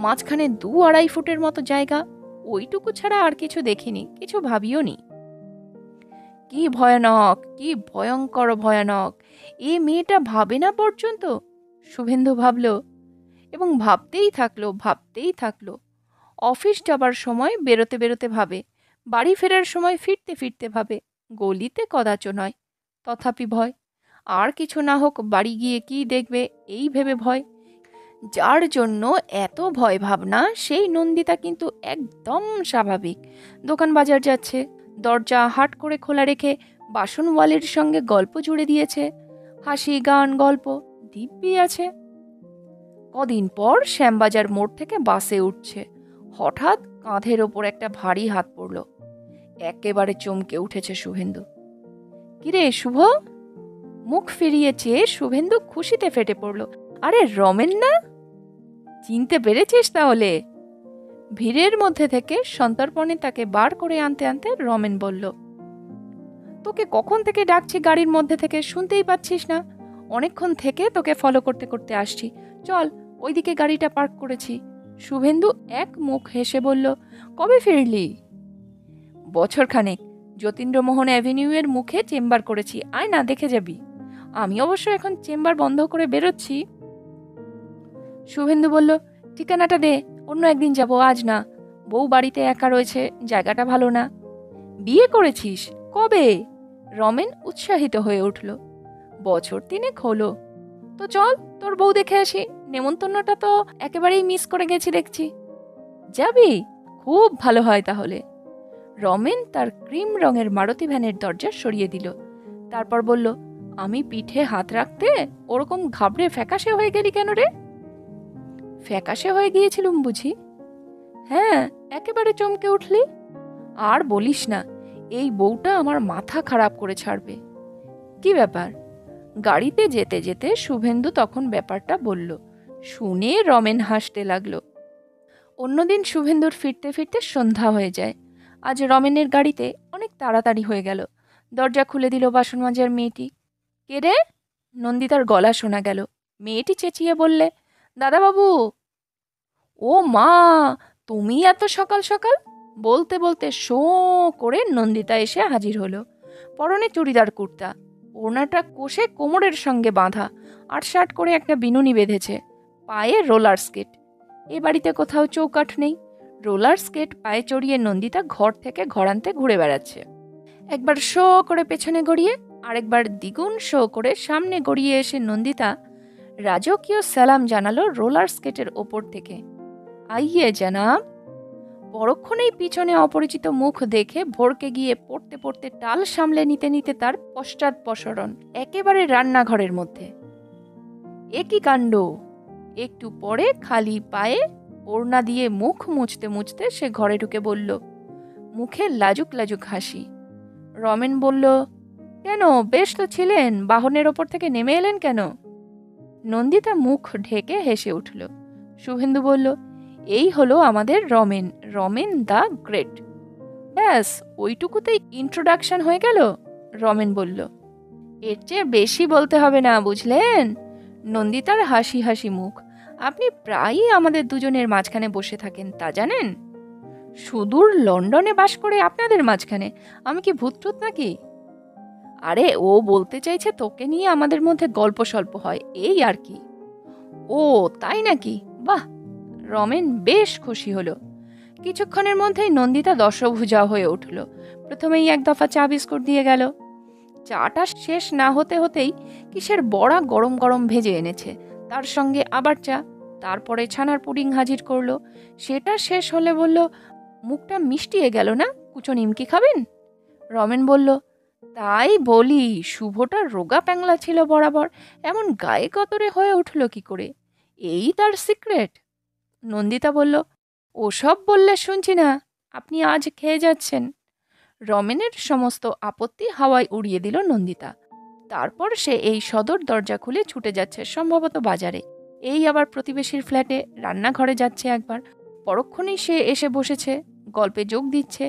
মাঝখানে 2-2.5 ফুটের মতো জায়গা, ওইটুকু ছাড়া আর কিছু দেখিনি, কিছু ভাবিও নি। কি ভয়ানক, কি ভয়ঙ্কর ভয়ানক! এ মেয়েটা ভাবে না পর্যন্ত, শুভেন্দু ভাবল, এবং ভাবতেই থাকলো। অফিস যাবার সময় বেরোতে বেরোতে ভাবে, বাড়ি ফেরার সময় ফিরতে ফিরতে ভাবে, গলিতে কদাচ নয়। তথাপি ভয়। আর কিছু না হোক, বাড়ি গিয়ে কি দেখবে এই ভেবে ভয়। যার জন্য এত ভয় ভাবনা, সেই নন্দিতা কিন্তু একদম স্বাভাবিক। দোকান বাজার যাচ্ছে, দরজা হাট করে খোলা রেখে বাসনওয়ালির সঙ্গে গল্প জুড়ে দিয়েছে। হাসি, গান, গল্প দিব্যি আছে। কদিন পর শ্যামবাজার মোড় থেকে বাসে উঠছে। হঠাৎ কাঁধের ওপর একটা ভারী হাত পড়ল। একেবারে চমকে উঠেছে শুভেন্দু। কিরে শুভ? মুখ ফিরিয়ে চেয়ে শুভেন্দু খুশিতে ফেটে পড়ল। আরে রমেন না? চিনতে পেরেছিস তাহলে? ভিড়ের মধ্যে থেকে সন্তর্পণে তাকে বার করে আনতে আনতে রমেন বলল, তোকে কখন থেকে ডাকছি গাড়ির মধ্যে থেকে, শুনতেই পাচ্ছিস না? অনেকক্ষণ থেকে তোকে ফলো করতে করতে আসছি, চল, ওইদিকে গাড়িটা পার্ক করেছি। শুভেন্দু এক মুখ হেসে বলল, কবে ফিরলি? বছরখানেক। যতীন্দ্রমোহন অ্যাভিনিউয়ের মুখে চেম্বার করেছি, আয় না, দেখে যাবি। আমি অবশ্য এখন চেম্বার বন্ধ করে বেরোচ্ছি। শুভেন্দু বলল, ঠিকানাটা দে, অন্য একদিন যাব, আজ না। বউ বাড়িতে একা রয়েছে, জায়গাটা ভালো না। বিয়ে করেছিস? কবে? রমেন উৎসাহিত হয়ে উঠল। বছর 3 হলো। তো চল, তোর বউ দেখে আসি। নেমন্তন্নটা তো একেবারেই মিস করে গেছি দেখছি। যাবি? খুব ভালো হয় তাহলে। রমেন তার ক্রিম রঙের মারুতি ভ্যানের দরজা সরিয়ে দিল। তারপর বলল, আমি পিঠে হাত রাখতে ওরকম ঘাবড়ে ফ্যাকাশে হয়ে গেলি কেন রে? ফ্যাকাশে হয়ে গিয়েছিলুম বুঝি? হ্যাঁ, একেবারে চমকে উঠলি। আর বলিস না, এই বউটা আমার মাথা খারাপ করে ছাড়বে। কি ব্যাপার? গাড়িতে যেতে যেতে শুভেন্দু তখন ব্যাপারটা বলল। শুনে রমেন হাসতে লাগলো। অন্যদিন শুভেন্দুর ফিরতে ফিরতে সন্ধ্যা হয়ে যায়। আজ রমেনের গাড়িতে অনেক তাড়াতাড়ি হয়ে গেল। দরজা খুলে দিল বাসন মাজার মেয়েটি। কে রে? নন্দিতার গলা শোনা গেল। মেয়েটি চেঁচিয়ে বললে, দাদাবাবু। ও মা, তুমি এত সকাল সকাল! বলতে বলতে শো করে নন্দিতা এসে হাজির হলো। পরনে চুড়িদার কুর্তা, ওড়নাটা কষে কোমরের সঙ্গে বাঁধা, আটসাট করে একটা বিনুনি বেঁধেছে, পায়ে রোলার স্কেট। এ বাড়িতে কোথাও চৌকাঠ নেই। রোলার স্কেট পায়ে চড়িয়ে নন্দিতা ঘর থেকে ঘরান্তে ঘুরে বেড়াচ্ছে। একবার শো করে পেছনে গড়িয়ে, আরেকবার দ্বিগুণ শো করে সামনে গড়িয়ে এসে নন্দিতা রাজকীয় সালাম জানালো রোলার স্কেটের ওপর থেকে। আইয়ে জানাব। পরক্ষণেই পিছনে অপরিচিত মুখ দেখে ভড়কে গিয়ে পড়তে পড়তে টাল সামলে নিতে নিতে তার পশ্চাৎপসরণ একেবারে রান্নাঘরের মধ্যে। এ কি কাণ্ড! একটু পরে খালি পায়ে ওড়না দিয়ে মুখ মুছতে মুছতে সে ঘরে ঢুকে বলল, মুখে লাজুক লাজুক হাসি। রমেন বলল, কেন, বেশ তো ছিলেন, বাহনের ওপর থেকে নেমে এলেন কেন? নন্দিতা মুখ ঢেকে হেসে উঠল। শুভেন্দু বলল, এই হলো আমাদের রমেন, রমেন দ্য গ্রেট। ব্যাস, ওইটুকুতেই ইন্ট্রোডাকশন হয়ে গেল? রমেন বলল। এর চেয়ে বেশি বলতে হবে না, বুঝলেন? নন্দিতার হাসি হাসি মুখ। আপনি প্রায়ই আমাদের দুজনের মাঝখানে বসে থাকেন, তা জানেন? সুদূর লন্ডনে বাস করে আপনাদের মাঝখানে? আমি কি ভূতটুত নাকি? আরে, ও বলতে চাইছে তোকে নিয়ে আমাদের মধ্যে গল্প স্বল্প হয়, এই আর কি। ও তাই নাকি? বাহ! রমেন বেশ খুশি হলো। কিছুক্ষণের মধ্যেই নন্দিতা দশভুজা হয়ে উঠল। প্রথমেই এক দফা চা বিস্কুট দিয়ে গেল। চাটা শেষ না হতে হতেই কিসের বড়া গরম গরম ভেজে এনেছে, তার সঙ্গে আবার চা। তারপরে ছানার পুডিং হাজির করলো। সেটা শেষ হলে বলল, মুখটা মিষ্টিয়ে গেল না, কুচো নিমকি খাবেন? রমেন বলল, তাই বলি, শুভটা রোগা প্যাংলা ছিল বরাবর, এমন গায়ে গতরে হয়ে উঠল কি করে? এই তার সিক্রেট। নন্দিতা বলল, ওসব বললে শুনছি না, আপনি আজ খেয়ে যাচ্ছেন। রমেনের সমস্ত আপত্তি হাওয়ায় উড়িয়ে দিল নন্দিতা। তারপর সে এই সদর দরজা খুলে ছুটে যাচ্ছে সম্ভবত বাজারে, এই আবার প্রতিবেশীর ফ্ল্যাটে, রান্নাঘরে যাচ্ছে একবার, পরক্ষণেই সে এসে বসেছে, গল্পে যোগ দিচ্ছে।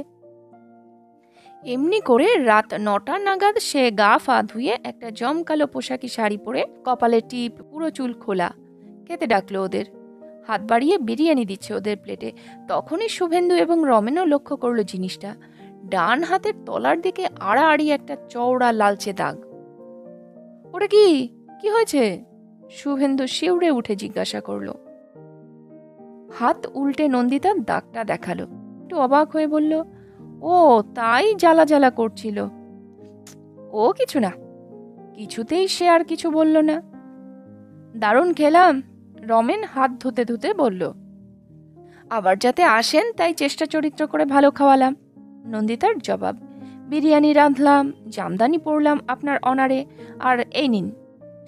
এমনি করে রাত 9টা নাগাদ সে গা ফা ধুয়ে একটা জমকালো পোশাকি শাড়ি পরে, কপালে টিপ, পুরো চুল খোলা, খেতে ডাকলো ওদের। হাত বাড়িয়ে বিরিয়ানি দিচ্ছে ওদের প্লেটে। তখনই শুভেন্দু এবং রমেনও লক্ষ্য করলো জিনিসটা। ডান হাতের তলার দিকে আড়াআড়ি একটা চওড়া লালচে দাগ। ওটা কি, কি হয়েছে? শুভেন্দু শিউরে উঠে জিজ্ঞাসা করলো। হাত উল্টে নন্দিতা দাগটা দেখালো। একটু অবাক হয়ে বলল, ও তাই জ্বালা জ্বালা করছিল। ও কিছু না। কিছুতেই সে আর কিছু বলল না। দারুণ খেলাম, রমেন হাত ধুতে ধুতে বলল। আবার যাতে আসেন তাই চেষ্টা চরিত্র করে ভালো খাওয়ালাম, নন্দিতার জবাব। বিরিয়ানি রাঁধলাম, জামদানি পরলাম আপনার অনারে, আর এই নিন।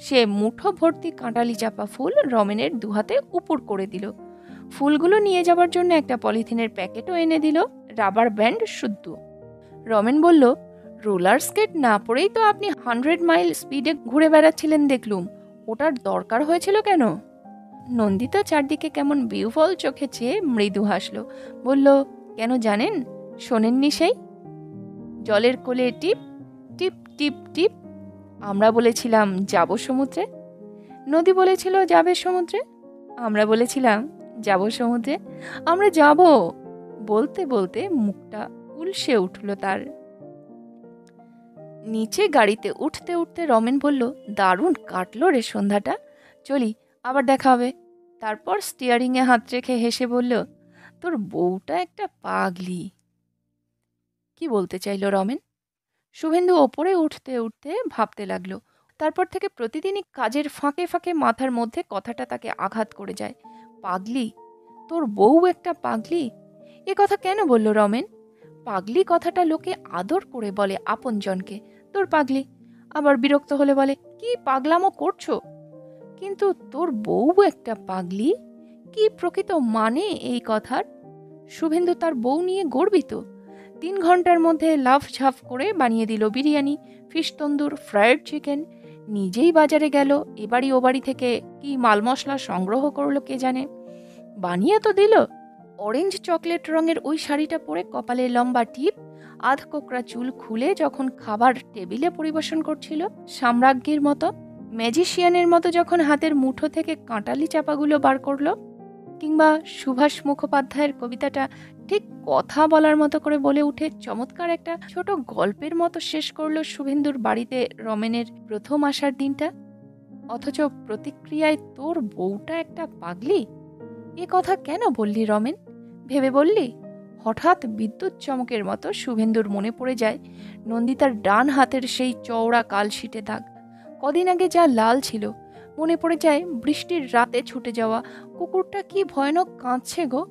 সে মুঠো ভর্তি কাঁটালি চাপা ফুল রমেনের দুহাতে উপুর করে দিল। ফুলগুলো নিয়ে যাবার জন্য একটা পলিথিনের প্যাকেটও এনে দিল, রাবার ব্যান্ড শুদ্ধ। রমেন বলল, রোলার স্কেট না পরেই তো আপনি 100 মাইল স্পিডে ঘুরে বেড়াচ্ছিলেন দেখলুম, ওটার দরকার হয়েছিল কেন? নন্দিতা চারদিকে কেমন বিহ্বল চোখে চেয়ে মৃদু হাসল। বলল, কেন জানেন? শোনেননি সেই? জলের কোলে টিপ টিপ টিপ টিপ। আমরা বলেছিলাম যাব সমুদ্রে, নদী বলেছিল যাবে সমুদ্রে, আমরা বলেছিলাম যাব সমুদ্রে, আমরা যাব। বলতে বলতে মুখটা উলসে উঠল তার। নিচে গাড়িতে উঠতে উঠতে রমেন বলল, দারুণ কাটলো রে সন্ধ্যাটা, চলি, আবার দেখা হবে। তারপর স্টিয়ারিংয়ে হাত রেখে হেসে বলল, তোর বউটা একটা পাগলি। কি বলতে চাইল রমেন? শুভেন্দু ওপরে উঠতে উঠতে ভাবতে লাগলো। তারপর থেকে প্রতিদিনই কাজের ফাঁকে ফাঁকে মাথার মধ্যে কথাটা তাকে আঘাত করে যায়। পাগলি? তোর বউ একটা পাগলি? এ কথা কেন বলল রমেন? পাগলি কথাটা লোকে আদর করে বলে আপনজনকে, তোর পাগলি। আবার বিরক্ত হলে বলে, কি পাগলামো করছো। কিন্তু তোর বউ একটা পাগলি, কি প্রকৃত মানে এই কথার? শুভেন্দু তার বউ নিয়ে গর্বিত। 3 ঘন্টার মধ্যে লাফ ঝাফ করে বানিয়ে দিল বিরিয়ানি, ফিশ তন্দুর, ফ্রায়েড চিকেন। নিজেই বাজারে গেল, এবাড়ি ওবাড়ি থেকে কি মাল মশলা সংগ্রহ করলো কে জানে, বানিয়ে তো দিল। অরেঞ্জ চকলেট রঙের ওই শাড়িটা পরে, কপালে লম্বা টিপ, আধ কোকড়া চুল খুলে যখন খাবার টেবিলে পরিবেশন করছিল সাম্রাজ্ঞীর মতো, ম্যাজিশিয়ানের মতো যখন হাতের মুঠো থেকে কাঁটালি চাপাগুলো বার করলো, কিংবা সুভাষ মুখোপাধ্যায়ের কবিতাটা ঠিক কথা বলার মতো করে বলে উঠে চমৎকার একটা ছোট গল্পের মতো শেষ করলো শুভেন্দুর বাড়িতে রমেনের প্রথম আসার দিনটা। অথচ প্রতিক্রিয়ায় তোর বউটা একটা পাগলি, এ কথা কেন বললি রমেন, ভেবে বললি? হঠাৎ বিদ্যুৎ চমকের মতো শুভেন্দুর মনে পড়ে যায় নন্দিতার ডান হাতের সেই চওড়া কালশিটে দাগ, কদিন আগে যা লাল ছিল। মনে পড়ে যায় বৃষ্টির রাতে ছুটে যাওয়া কুকুরটা কি ভয়ানক কাঁদছে গো।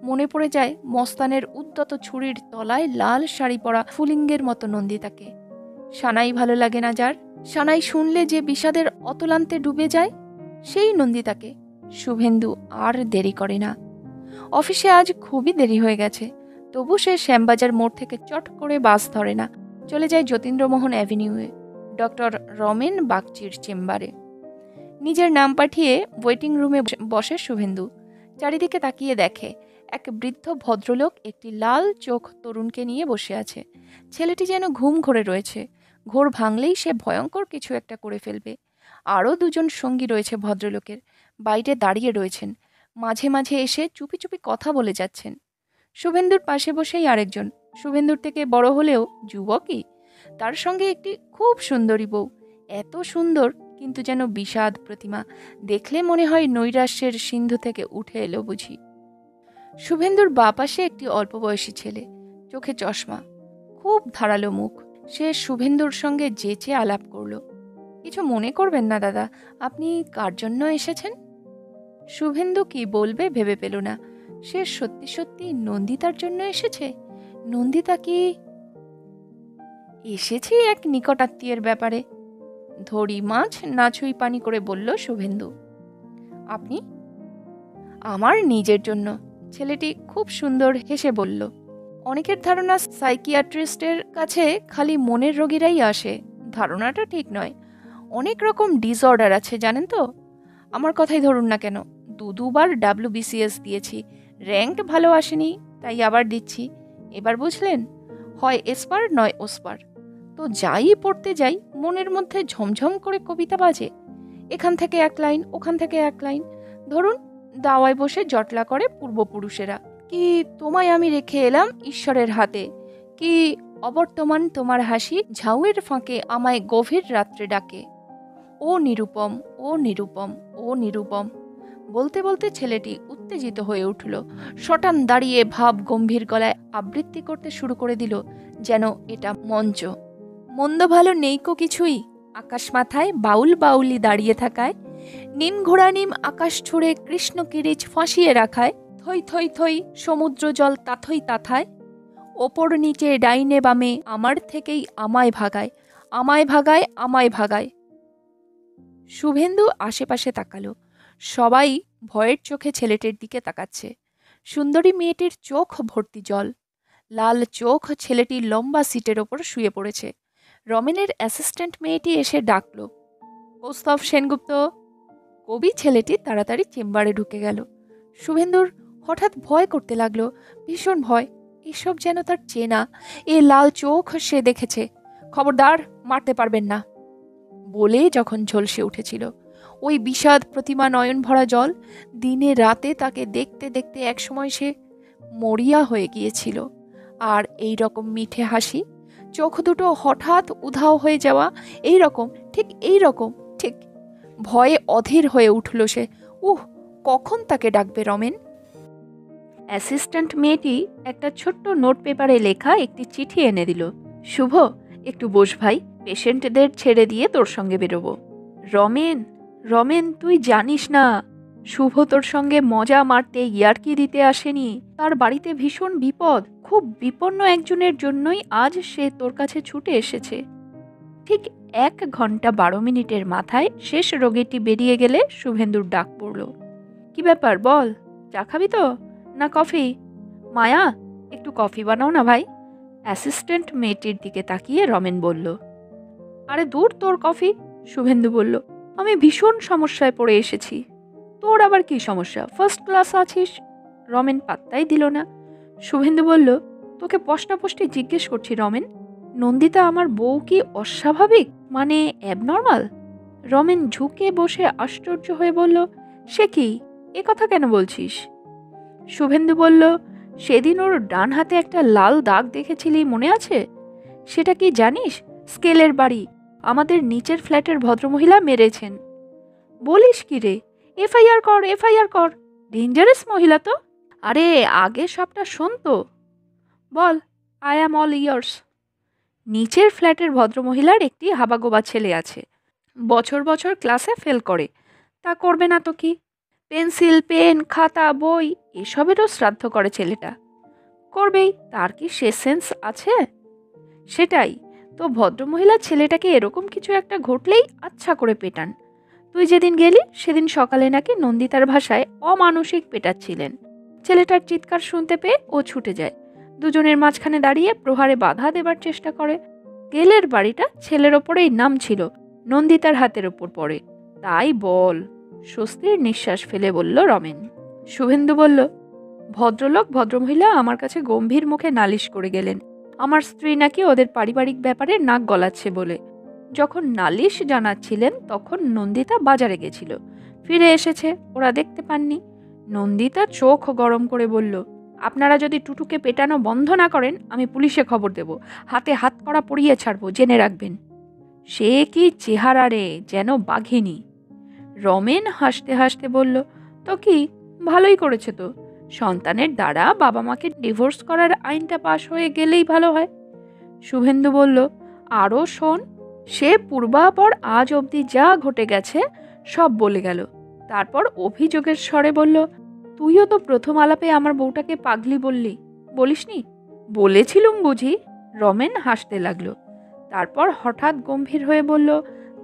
মনে পড়ে যায় মস্তানের উদ্যত ছুরির তলায় লাল শাড়ি পরা ফুলিঙ্গের মতো নন্দিতাকে। সানাই ভালো লাগে না যার, সানাই শুনলে যে বিষাদের অতলান্তে ডুবে যায়, সেই নন্দিতাকে। শুভেন্দু আর দেরি করে না। অফিসে আজ খুবই দেরি হয়ে গেছে, তবু সে শ্যামবাজার মোড় থেকে চট করে বাস ধরে না, চলে যায় যতীন্দ্রমোহন অ্যাভিনিউয়ে, ডক্টর রমেন বাগচির চেম্বারে। নিজের নাম পাঠিয়ে ওয়েটিং রুমে বসে শুভেন্দু। চারিদিকে তাকিয়ে দেখে এক বৃদ্ধ ভদ্রলোক একটি লাল চোখ তরুণকে নিয়ে বসে আছে। ছেলেটি যেন ঘুম ঘরে রয়েছে, ঘোর ভাঙলেই সে ভয়ঙ্কর কিছু একটা করে ফেলবে। আরও দুজন সঙ্গী রয়েছে ভদ্রলোকের, বাইরে দাঁড়িয়ে রয়েছেন, মাঝে মাঝে এসে চুপি চুপি কথা বলে যাচ্ছেন। শুভেন্দুর পাশে বসেই আরেকজন, শুভেন্দুর থেকে বড় হলেও যুবকই, তার সঙ্গে একটি খুব সুন্দরী বউ। এত সুন্দর কিন্তু যেন বিষাদ প্রতিমা, দেখলে মনে হয় নৈরাশ্যের সিন্ধু থেকে উঠে এলো বুঝি। শুভেন্দুর বাঁ পাশে একটি অল্প বয়সী ছেলে, চোখে চশমা, খুব ধারালো মুখ। সে শুভেন্দুর সঙ্গে যেচে আলাপ করল। কিছু মনে করবেন না দাদা, আপনি কার জন্য এসেছেন? শুভেন্দু কি বলবে ভেবে পেল না। সে সত্যি সত্যি নন্দিতার জন্য এসেছে। নন্দিতা কি? এসেছি এক নিকটাত্মীয়ের ব্যাপারে, ধরি মাছ না ছুঁই পানি করে বলল শুভেন্দু। আপনি? আমার নিজের জন্য, ছেলেটি খুব সুন্দর হেসে বলল। অনেকের ধারণা সাইকিয়াট্রিস্টের কাছে খালি মনের রোগীরাই আসে। ধারণাটা ঠিক নয়, অনেক রকম ডিসঅর্ডার আছে জানেন তো। আমার কথাই ধরুন না কেন, দুবার WBCS দিয়েছি, র্যাঙ্ক ভালো আসেনি, তাই আবার দিচ্ছি। এবার বুঝলেন, হয় এসপার নয় ওসপার। তো যাই পড়তে যাই মনের মধ্যে ঝমঝম করে কবিতা বাজে, এখান থেকে এক লাইন ওখান থেকে এক লাইন। ধরুন দাওয়ায় বসে জটলা করে পূর্বপুরুষেরা, কি তোমায় আমি রেখে এলাম ঈশ্বরের হাতে, কি অবর্তমান তোমার হাসি ঝাউয়ের ফাঁকে আমায় গভীর রাত্রে ডাকে, ও নিরুপম ও নিরুপম ও নিরুপম। বলতে বলতে ছেলেটি উত্তেজিত হয়ে উঠল, শটান দাঁড়িয়ে ভাব গম্ভীর গলায় আবৃত্তি করতে শুরু করে দিল, যেন এটা মঞ্চ। মন্দ ভালো নেইকো কিছুই, আকাশ মাথায় বাউল বাউলি দাঁড়িয়ে থাকায়, নিম ঘোড়া নিম আকাশ ছুড়ে কৃষ্ণ কিরিচ ফাঁসিয়ে রাখায়, থই থই থই সমুদ্র জল তাথই তাথায়, ওপর নিচে ডাইনে বামে আমার থেকেই আমায় ভাগায়, আমায় ভাগায়, আমায় ভাগায়। শুভেন্দু আশেপাশে তাকালো, সবাই ভয়ের চোখে ছেলেটির দিকে তাকাচ্ছে। সুন্দরী মেয়েটির চোখ ভর্তি জল, লাল চোখ ছেলেটির লম্বা সিটের ওপর শুয়ে পড়েছে। রমেনের অ্যাসিস্ট্যান্ট মেয়েটি এসে ডাকল, কৌস্তভ সেনগুপ্ত। কবি ছেলেটি তাড়াতাড়ি চেম্বারে ঢুকে গেল। শুভেন্দুর হঠাৎ ভয় করতে লাগলো, ভীষণ ভয়। এসব যেন তার চেনা, এ লাল চোখ সে দেখেছে। খবরদার, মারতে পারবেন না বলে যখন ঝলসে উঠেছিল। ওই বিষাদ প্রতিমা নয়ন ভরা জল, দিনে রাতে তাকে দেখতে দেখতে একসময় সে মরিয়া হয়ে গিয়েছিল। আর এই রকম মিঠে হাসি, চোখ দুটো হঠাৎ উধাও হয়ে যাওয়া, এই রকম, ঠিক এই রকম, ঠিক। ভয়ে অধীর হয়ে উঠল সে। কখন তাকে ডাকবে রমেন? অ্যাসিস্ট্যান্ট মেয়েটি একটা ছোট্ট নোট পেপারে লেখা একটি চিঠি এনে দিল। শুভ, একটু বস ভাই, পেশেন্টদের ছেড়ে দিয়ে তোর সঙ্গে বেরোবো। রমেন, রমেন, তুই জানিস না, শুভ তোর সঙ্গে মজা মারতে ইয়ার্কি দিতে আসেনি। তার বাড়িতে ভীষণ বিপদ, খুব বিপন্ন একজনের জন্যই আজ সে তোর কাছে ছুটে এসেছে। ঠিক 1 ঘন্টা 12 মিনিটের মাথায় শেষ রোগীটি বেরিয়ে গেলে শুভেন্দুর ডাক পড়ল। কি ব্যাপার বল, চা খাবি তো না কফি? মায়া, একটু কফি বানাও না ভাই। অ্যাসিস্ট্যান্ট মেয়েটির দিকে তাকিয়ে রমেন বলল। আরে দূর তোর কফি, শুভেন্দু বলল। আমি ভীষণ সমস্যায় পড়ে এসেছি। তোর আবার কি সমস্যা? ফার্স্ট ক্লাস আছিস। রমেন পাত্তাই দিল না। শুভেন্দু বলল, তোকে প্রশ্নপষ্টি জিজ্ঞেস করছি রমেন, নন্দিতা আমার বউ কি অস্বাভাবিক, মানে অ্যাবনর্মাল? রমেন ঝুঁকে বসে আশ্চর্য হয়ে বলল, সে কি, এ কথা কেন বলছিস? শুভেন্দু বলল, সেদিন ওর ডান হাতে একটা লাল দাগ দেখেছিলি, মনে আছে? সেটা কি জানিস? স্কেলের বাড়ি, আমাদের নিচের ফ্ল্যাটের ভদ্রমহিলা মেরেছেন। বলিস কি রে? এফআইআর কর, এফআইআর কর, ডেঞ্জারাস মহিলা তো। আরে আগে সবটা শোন তো। বল, আই অ্যাম অল ইয়ার্স। নিচের ফ্ল্যাটের ভদ্রমহিলার একটি হাবাগোবা ছেলে আছে, বছর বছর ক্লাসে ফেল করে। তা করবে না তো কি? পেন্সিল, পেন, খাতা, বই এসবেরও শ্রাদ্ধ করে ছেলেটা। করবেই, তার কি সে সেন্স আছে? সেটাই তো, ভদ্রমহিলা ছেলেটাকে এরকম কিছু একটা ঘটলেই আচ্ছা করে পেটান। তুই যেদিন গেলি সেদিন সকালে নাকি নন্দিতার ভাষায় অমানসিক পেটাচ্ছিলেন। ছেলেটার চিৎকার শুনতে পেয়ে ও ছুটে যায়, দুজনের মাঝখানে দাঁড়িয়ে প্রহারে বাধা দেবার চেষ্টা করে। গেলের বাড়িটা ছেলের ওপরেই নাম ছিল, নন্দিতার হাতের ওপর পড়ে। তাই বল। স্বস্তির নিঃশ্বাস ফেলে বলল রমেন। শুভেন্দু বলল, ভদ্রলোক ভদ্রমহিলা আমার কাছে গম্ভীর মুখে নালিশ করে গেলেন আমার স্ত্রী নাকি ওদের পারিবারিক ব্যাপারে নাক গলাচ্ছে বলে। যখন নালিশ জানাচ্ছিলেন তখন নন্দিতা বাজারে গেছিল, ফিরে এসেছে, ওরা দেখতে পাননি। নন্দিতা চোখ গরম করে বলল, আপনারা যদি টুটুকে পেটানো বন্ধ না করেন আমি পুলিশে খবর দেব, হাতে হাত কড়া পরিয়ে ছাড়বো, জেনে রাখবেন। সে কি চেহারা রে, যেন বাঘিনী। রমেন হাসতে হাসতে বলল, তো কি, ভালোই করেছে তো। সন্তানের দ্বারা বাবা মাকে ডিভোর্স করার আইনটা পাশ হয়ে গেলেই ভালো হয়। শুভেন্দু বলল, আরও শোন। সে পূর্বাপর আজ অবধি যা ঘটে গেছে সব বলে গেল। তারপর অভিযোগের স্বরে বলল, তুইও তো প্রথম আলাপে আমার বউটাকে পাগলি বললি, বলিসনি? বলেছিলুম বুঝি। রমেন হাসতে লাগলো। তারপর হঠাৎ গম্ভীর হয়ে বলল,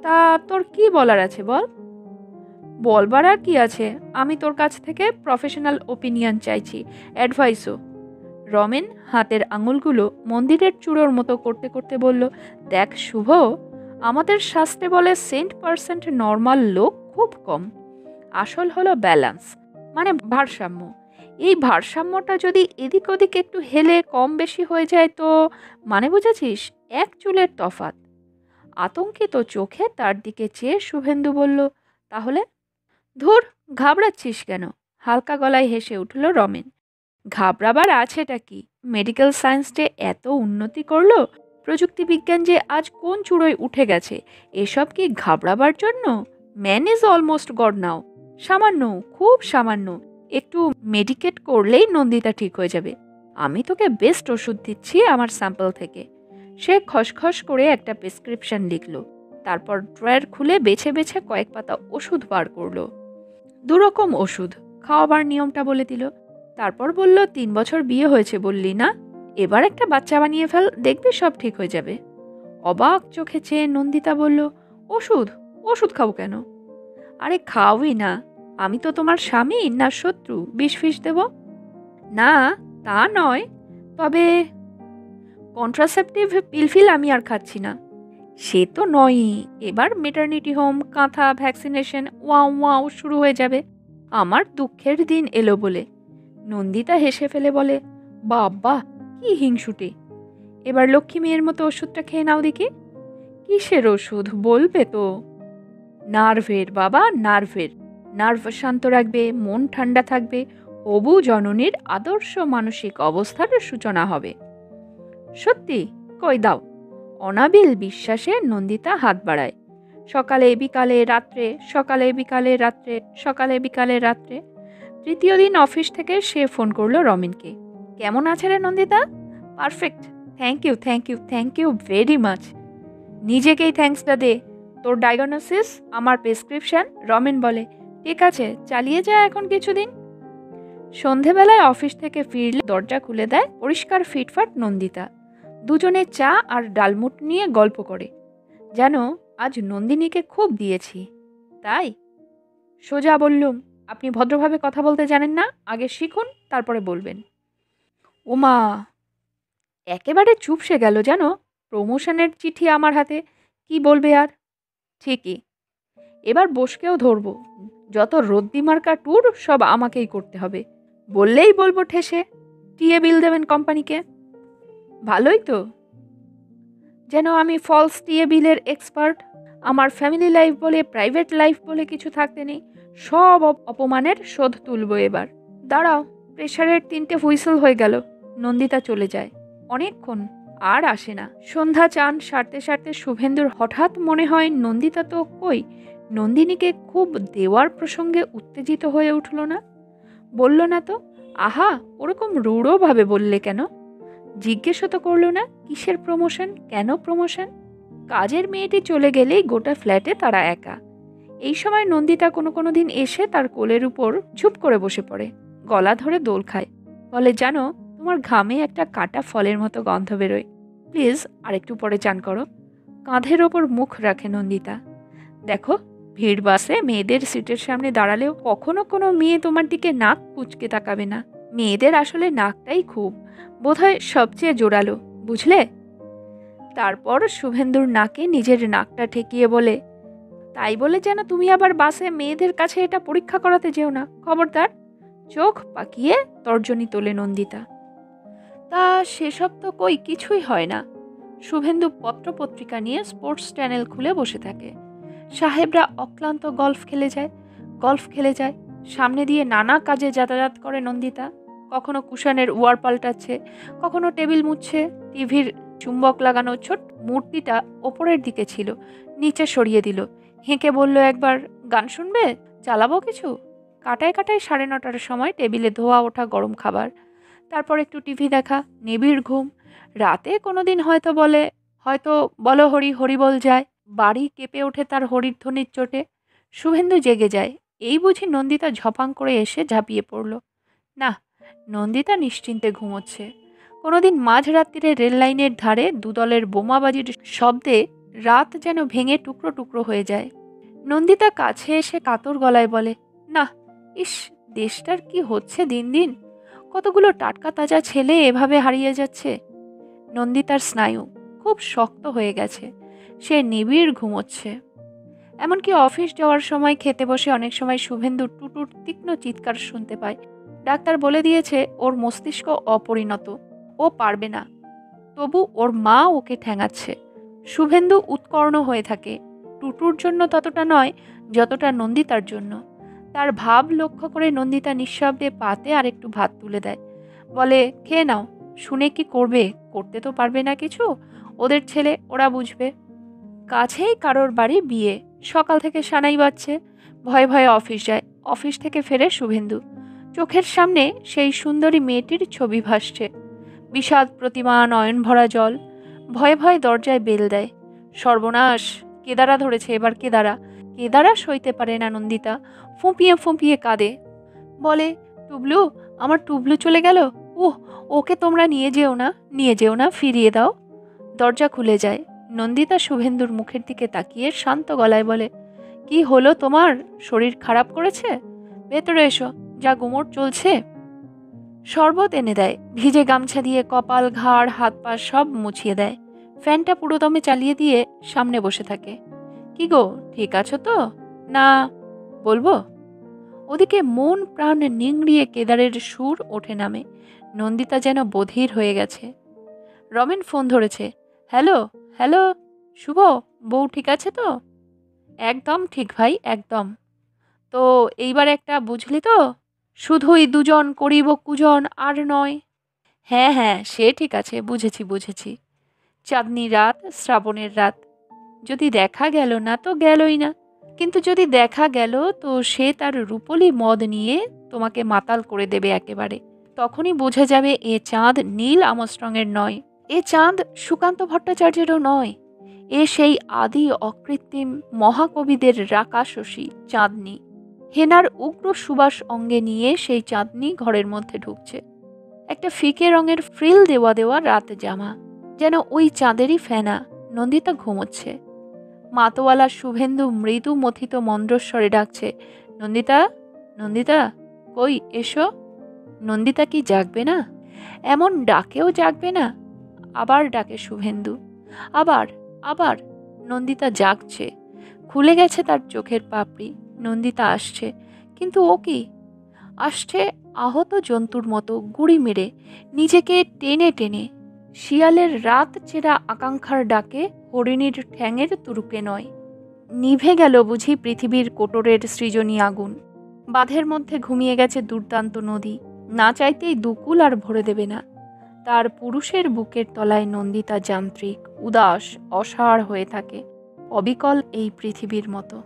তা তোর কি বলার আছে বল। বলবার আর কি আছে, আমি তোর কাছ থেকে প্রফেশনাল ওপিনিয়ন চাইছি, অ্যাডভাইসও। রমেন হাতের আঙুলগুলো মন্দিরের চূড়োর মতো করতে করতে বলল, দেখ শুভ, আমাদের শাস্ত্রে বলে 100% নর্মাল লোক খুব কম। আসল হলো ব্যালেন্স, মানে ভারসাম্য। এই ভারসাম্যটা যদি এদিক ওদিক একটু হেলে কম বেশি হয়ে যায় তো, মানে বুঝেছিস, এক চুলের তফাৎ। আতঙ্কিত চোখে তার দিকে চেয়ে শুভেন্দু বলল, তাহলে? ধুর, ঘাবড়াচ্ছিস কেন? হালকা গলায় হেসে উঠল রমেন। ঘাবড়াবার আছেটা কি? মেডিকেল সায়েন্স যে এত উন্নতি করলো, প্রযুক্তি বিজ্ঞান যে আজ কোন চূড়োয় উঠে গেছে, এসব কি ঘাবড়াবার জন্য? ম্যান ইজ অলমোস্ট গড নাও। সামান্য, খুব সামান্য একটু মেডিকেট করলেই নন্দিতা ঠিক হয়ে যাবে। আমি তোকে বেস্ট ওষুধ দিচ্ছি আমার স্যাম্পল থেকে। সে খসখস করে একটা প্রেসক্রিপশন লিখল, তারপর ড্রয়ার খুলে বেছে বেছে কয়েক পাতা ওষুধ বার করলো। দুরকম ওষুধ, খাওয়াবার নিয়মটা বলে দিল। তারপর বলল, 3 বছর বিয়ে হয়েছে বললি না, এবার একটা বাচ্চা বানিয়ে ফেল, দেখবি সব ঠিক হয়ে যাবে। অবাক চোখে চেয়ে নন্দিতা বলল, ওষুধ? ওষুধ খাবো কেন? আরে খাওই না, আমি তো তোমার স্বামী না শত্রু, বিষ ফিস দেব? না তা নয়, তবে কন্ট্রাসেপটিভ পিলফিল আমি আর খাচ্ছি না। সে তো নয়ই, এবার মেটার্নিটি হোম, কাঁথা, ভ্যাকসিনেশন, ওয়াও ওয়াও শুরু হয়ে যাবে। আমার দুঃখের দিন এলো বলে। নন্দিতা হেসে ফেলে বলে, বাবা কি হিংসুটে। এবার লক্ষ্মী মেয়ের মতো ওষুধটা খেয়ে নাও দেখি। কিসের ওষুধ বলবে তো? নার্ভের বাবা, নার্ভের। নার্ভ শান্ত রাখবে, মন ঠান্ডা থাকবে, হবু জননীর আদর্শ মানসিক অবস্থার সূচনা হবে। সত্যি? কই দাও। অনাবিল বিশ্বাসে নন্দিতা হাত বাড়ায়। সকালে বিকালে রাত্রে, সকালে বিকালে রাত্রে, সকালে বিকালে রাত্রে। তৃতীয় দিন অফিস থেকে সে ফোন করলো রমেনকে। কেমন আছে রে Nandita? Perfect, thank you thank you thank you very much. নিজেকেই থ্যাঙ্কসটা দে। তোর ডায়াগনোসিস, আমার প্রেসক্রিপশন। রমেন বলে, ঠিক আছে, চালিয়ে যা এখন কিছুদিন। সন্ধেবেলায় অফিস থেকে ফিরলে দরজা খুলে দেয় পরিষ্কার ফিটফাট নন্দিতা। দুজনে চা আর ডালমুট নিয়ে গল্প করে, যেন আজ নন্দিনীকে খুব দিয়েছি তাই। সোজা বললুম, আপনি ভদ্রভাবে কথা বলতে জানেন না, আগে শিখুন, তারপরে বলবেন। ওমা, একেবারে চুপসে গেল যেন। প্রমোশনের চিঠি আমার হাতে, কি বলবে আর। ঠিকই, এবার বসকেও ধরবো, যত রদ্দিমার্কা ট্যুর সব আমাকেই করতে হবে। বললেই বলবো ঠেসে, টিএ বিল দেবেন কোম্পানিকে। ভালোই তো, যেন আমি ফলস টিএ বিলের এক্সপার্ট। আমার ফ্যামিলি লাইফ বলে প্রাইভেট লাইফ বলে কিছু থাকতে নেই। সব অপমানের শোধ তুলবো এবার। দাঁড়াও, প্রেশারের 3টে হুইসেল হয়ে গেল। নন্দিতা চলে যায়। অনেকক্ষণ আর আসে না। সন্ধ্যা চান সারতে সারতে শুভেন্দুর হঠাৎ মনে হয় নন্দিতা তো কই। নন্দিনীকে খুব দেওয়ার প্রসঙ্গে উত্তেজিত হয়ে উঠল না? বলল না তো। আহা, ওরকম রূঢ়ভাবে বললে কেন? জিজ্ঞেসও তো করলো না কিসের প্রমোশন, কেন প্রমোশন। কাজের মেয়েটি চলে গেলেই গোটা ফ্ল্যাটে তারা একা। এই সময় নন্দিতা কোনো দিন এসে তার কোলের উপর চুপ করে বসে পড়ে, গলা ধরে দোল খায়। বলে, জানো, তোমার ঘামে একটা কাটা ফলের মতো গন্ধ বেরোয়। প্লিজ আরেকটু পরে চান করো। কাঁধের ওপর মুখ রাখে নন্দিতা। দেখো, ভিড় বাসে মেয়েদের সিটের সামনে দাঁড়ালেও কখনো কোনো মেয়ে তোমার দিকে নাক কুঁচকে তাকাবে না। মেয়েদের আসলে নাকটাই খুব বোধহয় সবচেয়ে জোরালো, বুঝলে? তারপর শুভেন্দুর নাকে নিজের নাকটা ঠেকিয়ে বলে, তাই বলে যেন তুমি আবার বাসে মেয়েদের কাছে এটা পরীক্ষা করাতে যেও না, খবরদার। চোখ পাকিয়ে তর্জনী তোলে নন্দিতা। তা সেসব তো কই কিছুই হয় না। শুভেন্দু পত্রপত্রিকা নিয়ে স্পোর্টস চ্যানেল খুলে বসে থাকে। সাহেবরা অক্লান্ত গল্ফ খেলে যায়। সামনে দিয়ে নানা কাজে যাতায়াত করে নন্দিতা। কখনো কুশনের ওয়ার পাল্টাচ্ছে, কখনো টেবিল মুছছে। টিভির চুম্বক লাগানো ছোট মূর্তিটা ওপরের দিকে ছিল, নিচে সরিয়ে দিল। হেঁকে বলল, একবার গান শুনবে? চালাবো কিছু? কাটায় 9:30টার সময় টেবিলে ধোয়া ওঠা গরম খাবার, তারপর একটু টিভি দেখা, নিবিড় ঘুম। রাতে কোনোদিন হয়তো বলো হরি হরি বল যায়। বাড়ি কেঁপে ওঠে তার হরির ধ্বনির চোটে। শুভেন্দু জেগে যায়। এই বুঝি নন্দিতা ঝপাং করে এসে ঝাঁপিয়ে পড়ল। না, নন্দিতা নিশ্চিন্তে ঘুমোচ্ছে। কোনোদিন মাঝরাত্রিরে রেল লাইনের ধারে দুদলের বোমাবাজির শব্দে রাত যেন ভেঙে টুকরো টুকরো হয়ে যায়। নন্দিতা কাছে এসে কাতর গলায় বলে, না, ইস, দেশটার কি হচ্ছে দিন দিন। কতগুলো টাটকা তাজা ছেলে এভাবে হারিয়ে যাচ্ছে। নন্দিতার স্নায়ু খুব শক্ত হয়ে গেছে। সে নিবিড় ঘুমোচ্ছে। এমনকি অফিস যাওয়ার সময় খেতে বসে অনেক সময় শুভেন্দুর টুটুর তীক্ষ্ণ চিৎকার শুনতে পায়। ডাক্তার বলে দিয়েছে ওর মস্তিষ্ক অপরিণত, ও পারবে না। তবু ওর মা ওকে ঠ্যাঙাচ্ছে। শুভেন্দু উৎকর্ণ হয়ে থাকে, টুটুর জন্য ততটা নয় যতটা নন্দিতার জন্য। তার ভাব লক্ষ্য করে নন্দিতা নিঃশব্দে পাতে আর একটু ভাত তুলে দেয়। বলে, খেয়ে নাও। শুনে কি করবে? করতে তো পারবে না কিছু। ওদের ছেলে, ওরা বুঝবে। কাছেই কারোর বাড়ি বিয়ে। সকাল থেকে সানাই বাজছে। ভয়ে ভয়ে অফিস যায়। অফিস থেকে ফেরে শুভেন্দু। চোখের সামনে সেই সুন্দরী মেয়েটির ছবি ভাসছে। বিষাদ প্রতিমা, নয়ন ভরা জল। ভয়ে ভয়ে দরজায় বেল দেয়। সর্বনাশ, কেদারা ধরেছে এবার। কেদারা সইতে পারে না নন্দিতা। ফুঁপিয়ে ফুঁপিয়ে কাঁদে। বলে, টুবলু, আমার টুবলু চলে গেল। ওকে তোমরা নিয়ে যেও না, ফিরিয়ে দাও। দরজা খুলে যায়। নন্দিতা শুভেন্দুর মুখের দিকে তাকিয়ে শান্ত গলায় বলে, কি হলো তোমার? শরীর খারাপ করেছে? ভেতরে এসো, যা গুমোট চলছে। শরবত এনে দেয়। ভিজে গামছা দিয়ে কপাল, ঘাড়, হাত পা সব মুছিয়ে দেয়। ফ্যানটা পুরোদমে চালিয়ে দিয়ে সামনে বসে থাকে। কি গো, ঠিক আছো তো? না, বলবো? ওদিকে মন প্রাণ নিংড়িয়ে কেদারের সুর ওঠে নামে। নন্দিতা যেন বধির হয়ে গেছে। রমেন ফোন ধরেছে। হ্যালো হ্যালো শুভ, বউ ঠিক আছে তো? একদম ঠিক ভাই, একদম। তো এইবার একটা বুঝলি তো, শুধুই দুজন করিব কুজন, আর নয়। হ্যাঁ হ্যাঁ, সে ঠিক আছে, বুঝেছি। চাঁদনি রাত, শ্রাবণের রাত। যদি দেখা গেল না তো গেলই না, কিন্তু যদি দেখা গেল তো সে তার রূপলি মদ নিয়ে তোমাকে মাতাল করে দেবে একেবারে। তখনই বোঝা যাবে এ চাঁদ নীল আমস্ট্রংয়ের নয়, এ চাঁদ সুকান্ত ভট্টাচার্যেরও নয়। এ সেই আদি অকৃত্রিম মহাকবিদের রাকা শশী চাঁদনি। হেনার উগ্র সুবাস অঙ্গে নিয়ে সেই চাঁদনি ঘরের মধ্যে ঢুকছে। একটা ফিকে রঙের ফ্রিল দেওয়া দেওয়া রাত জামা, যেন ওই চাঁদেরই ফেনা। নন্দিতা ঘুমোচ্ছে। মাতোয়ালা শুভেন্দু মৃদু মথিত মন্দ্রস্বরে ডাকছে, নন্দিতা, নন্দিতা, কই এসো। নন্দিতা কি জাগবে না? এমন ডাকেও জাগবে না? আবার ডাকে শুভেন্দু। আবার আবার। নন্দিতা জাগছে। খুলে গেছে তার চোখের পাপড়ি। নন্দিতা আসছে, কিন্তু ও কি? আসছে আহত জন্তুর মতো, গুড়ি মেরে, নিজেকে টেনে টেনে। শিয়ালের রাত চেরা আকাঙ্ক্ষার ডাকে, হরিণীর ঠ্যাঙের তুরুকে নয়। নিভে গেল বুঝি পৃথিবীর কোটরের সৃজনী আগুন। বাঁধের মধ্যে ঘুমিয়ে গেছে দুর্দান্ত নদী, না চাইতেই দুকুল আর ভরে দেবে না। তার পুরুষের বুকের তলায় নন্দিতা যান্ত্রিক, উদাস, অসাড় হয়ে থাকে, অবিকল এই পৃথিবীর মতো।